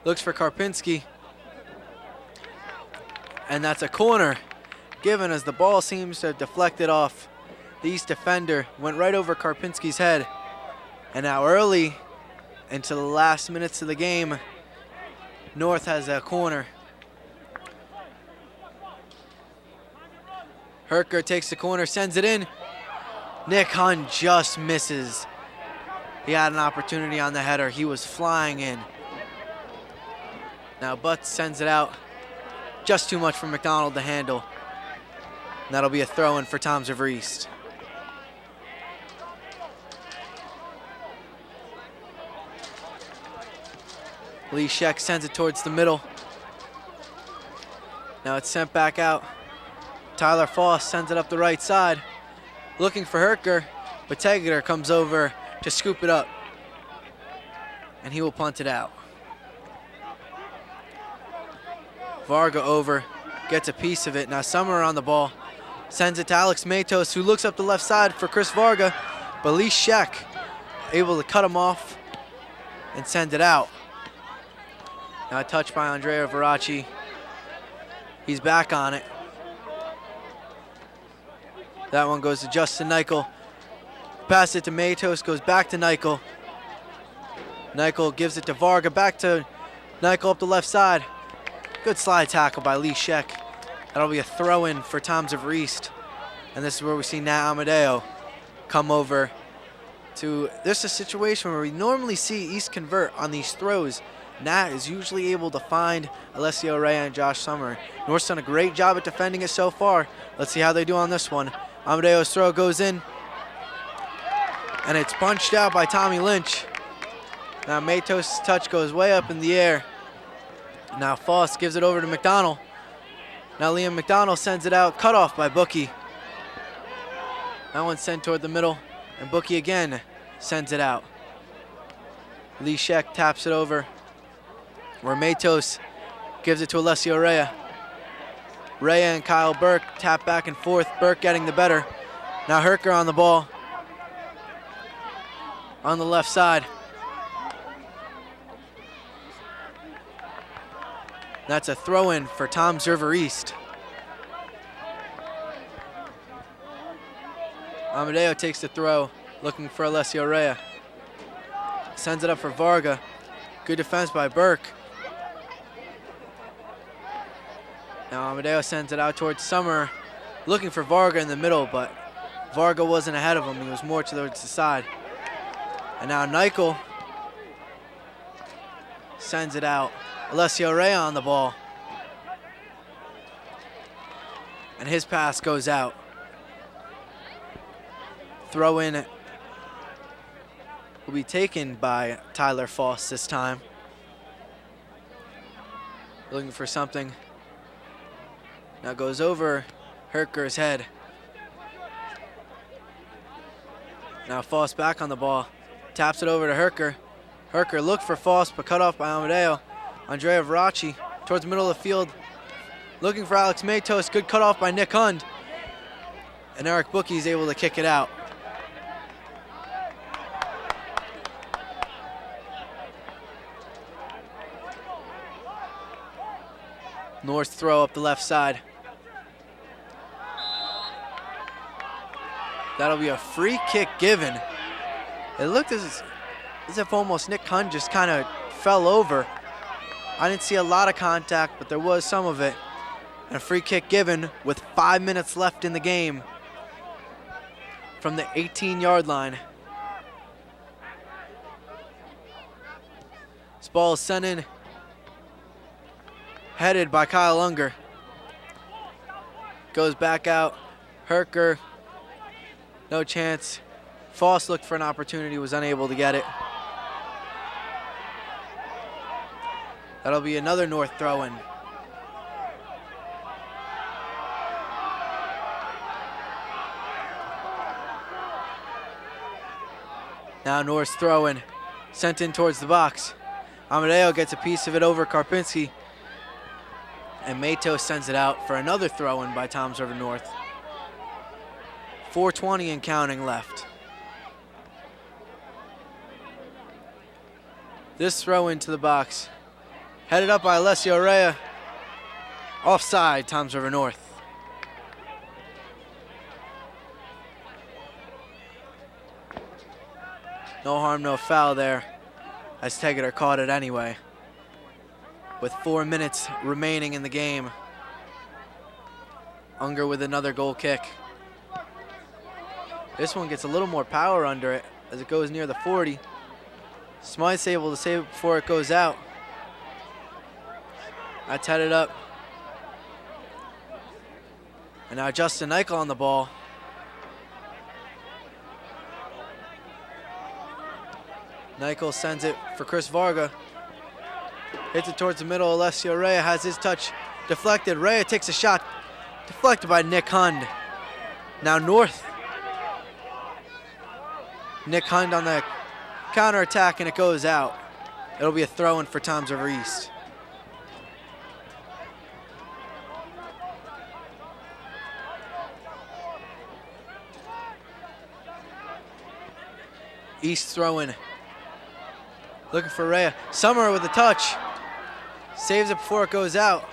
Looks for Karpinski. And that's a corner given as the ball seems to have deflected off the East defender. Went right over Karpinski's head. And now early into the last minutes of the game, North has a corner. Herker takes the corner, sends it in. Nick Hunt just misses. He had an opportunity on the header. He was flying in. Now Butts sends it out. Just too much for McDonald to handle. And that'll be a throw-in for Toms River East. Lee Scheck sends it towards the middle. Now it's sent back out. Tyler Foss sends it up the right side. Looking for Herker, but Tegeter comes over to scoop it up. And he will punt it out. Varga over, gets a piece of it. Now Summer on the ball, sends it to Alex Matos, who looks up the left side for Chris Varga, but Lee Scheck able to cut him off and send it out. Now a touch by Andrea Veracci. He's back on it. That one goes to Justin Nichol. Pass it to Matos, goes back to Nichol. Nichol gives it to Varga, back to Nichol up the left side. Good slide tackle by Lee Scheck. That'll be a throw-in for Toms River East. And this is where we see Nat Amadeo come over to, this is a situation where we normally see East convert on these throws. Nat is usually able to find Alessio Rea and Josh Summer. North's done a great job at defending it so far. Let's see how they do on this one. Amadeo's throw goes in, and it's punched out by Tommy Lynch. Now Matos' touch goes way up in the air. Now Foss gives it over to McDonald. Now Liam McDonald sends it out, cut off by Bookie. That one's sent toward the middle, and Bookie again sends it out. Lee Scheck taps it over, where Matos gives it to Alessio Rea. Rea and Kyle Burke tap back and forth, Burke getting the better. Now Herker on the ball, on the left side. That's a throw-in for Toms River East. Amadeo takes the throw, looking for Alessio Rea. Sends it up for Varga. Good defense by Burke. Now Amadeo sends it out towards Summer, looking for Varga in the middle, but Varga wasn't ahead of him. He was more towards the side. And now Nichol sends it out. Alessio Rea on the ball. And his pass goes out. Throw in will be taken by Tyler Foss this time. Looking for something. Now goes over Herker's head. Now Foss back on the ball. Taps it over to Herker. Herker looked for Foss, but cut off by Amadeo. Andrea Veracci towards the middle of the field. Looking for Alex Matos. Good cut off by Nick Hund. And Eric Bookie is able to kick it out. North throw up the left side. That'll be a free kick given. It looked as if almost Nick Hund just kind of fell over. I didn't see a lot of contact, but there was some of it. And a free kick given with 5 minutes left in the game from the 18-yard line. This ball is sent in, headed by Kyle Unger. Goes back out. Herker No chance. Foss looked for an opportunity, was unable to get it. That'll be another North throw-in. Now North's throw-in, sent in towards the box. Amadeo gets a piece of it over Karpinski, and Matos sends it out for another throw-in by Toms River North. 4:20 and counting left. This throw into the box, headed up by Alessio Rea. Offside, Toms River North. No harm, no foul there, as Tegeter caught it anyway. With 4 minutes remaining in the game. Unger with another goal kick. This one gets a little more power under it as it goes near the 40. Smythe's able to save it before it goes out. That's headed up. And now Justin Eichel on the ball. Eichel sends it for Chris Varga. Hits it towards the middle. Alessio Rea has his touch deflected. Rea takes a shot, deflected by Nick Hund. Now North. Nick Hund on the counterattack, and it goes out. It'll be a throw-in for Toms River East. East throw-in. Looking for Rea. Summer with a touch. Saves it before it goes out.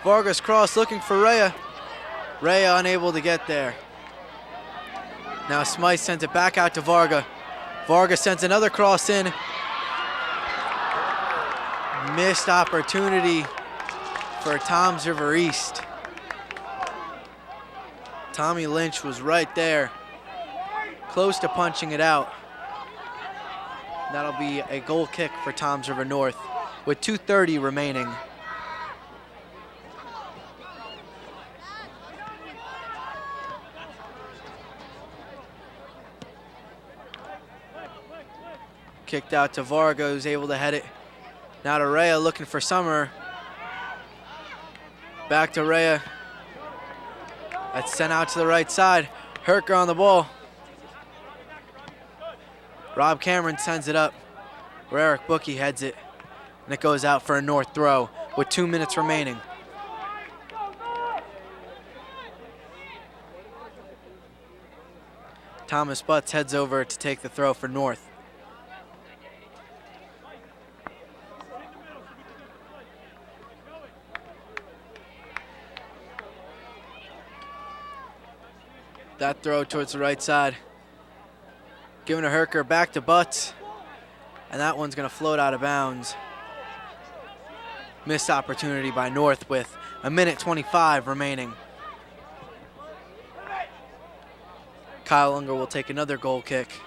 Vargas cross looking for Rea. Rea unable to get there. Now Smythe sends it back out to Varga. Varga sends another cross in. Missed opportunity for Toms River East. Tommy Lynch was right there, close to punching it out. That'll be a goal kick for Toms River North with 2:30 remaining. Kicked out to Varga, who's able to head it. Now to Rea looking for Summer. Back to Rea. That's sent out to the right side. Herker on the ball. Rob Cameron sends it up where Eric Bookie heads it. And it goes out for a North throw with 2 minutes remaining. Thomas Butts heads over to take the throw for North. That throw towards the right side. Giving to Herker, back to Butts. And that one's gonna float out of bounds. Missed opportunity by North with 1:25 remaining. Kyle Unger will take another goal kick.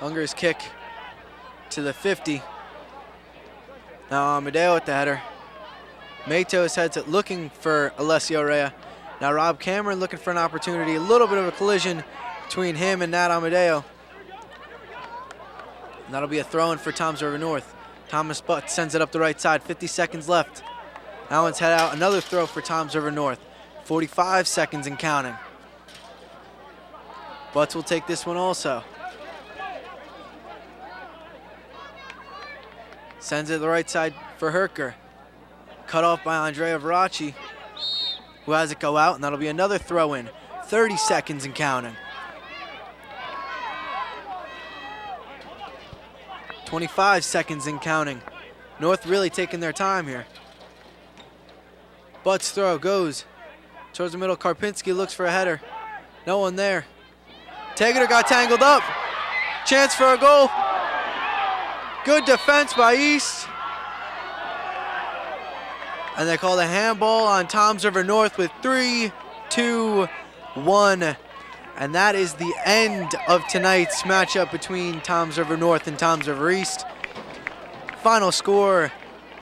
Unger's kick to the 50. Now Amadeo at the header. Matos heads it looking for Alessio Rea. Now Rob Cameron looking for an opportunity. A little bit of a collision between him and Nat Amadeo. And that'll be a throw-in for Toms River North. Thomas Butts sends it up the right side. 50 seconds left. Now let's head out. Another throw for Toms River North. 45 seconds and counting. Butts will take this one also. Sends it to the right side for Herker. Cut off by Andrea Veracci, who has it go out, and that'll be another throw-in. 30 seconds and counting. 25 seconds and counting. North really taking their time here. Butts throw goes towards the middle. Karpinski looks for a header. No one there. Tegeter got tangled up. Chance for a goal. Good defense by East. And they call the handball on Toms River North with 3, 2, 1. And that is the end of tonight's matchup between Toms River North and Toms River East. Final score,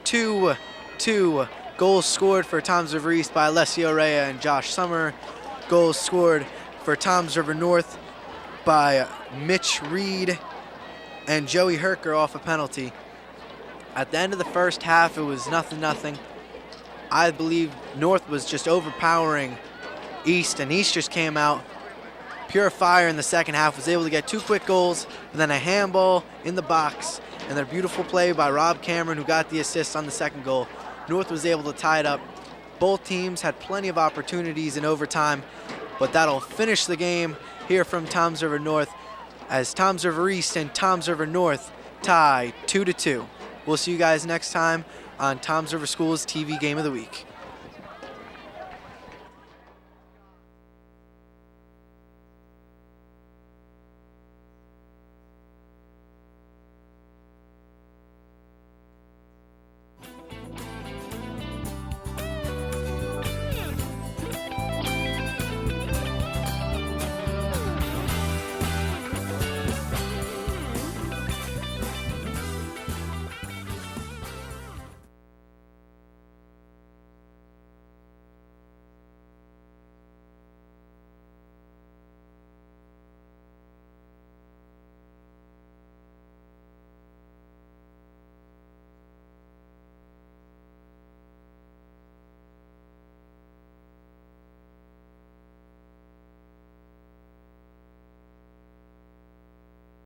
2-2 Goals scored for Toms River East by Alessio Rea and Josh Summer. Goals scored for Toms River North by Mitch Reed and Joey Herker off a penalty. At the end of the first half, it was 0-0. I believe North was just overpowering East, and East just came out pure fire in the second half, was able to get 2 quick goals, and then a handball in the box, and then a beautiful play by Rob Cameron, who got the assist on the second goal. North was able to tie it up. Both teams had plenty of opportunities in overtime, but that'll finish the game here from Toms River North as Toms River East and Toms River North tie 2-2. We'll see you guys next time on Toms River Schools TV Game of the Week.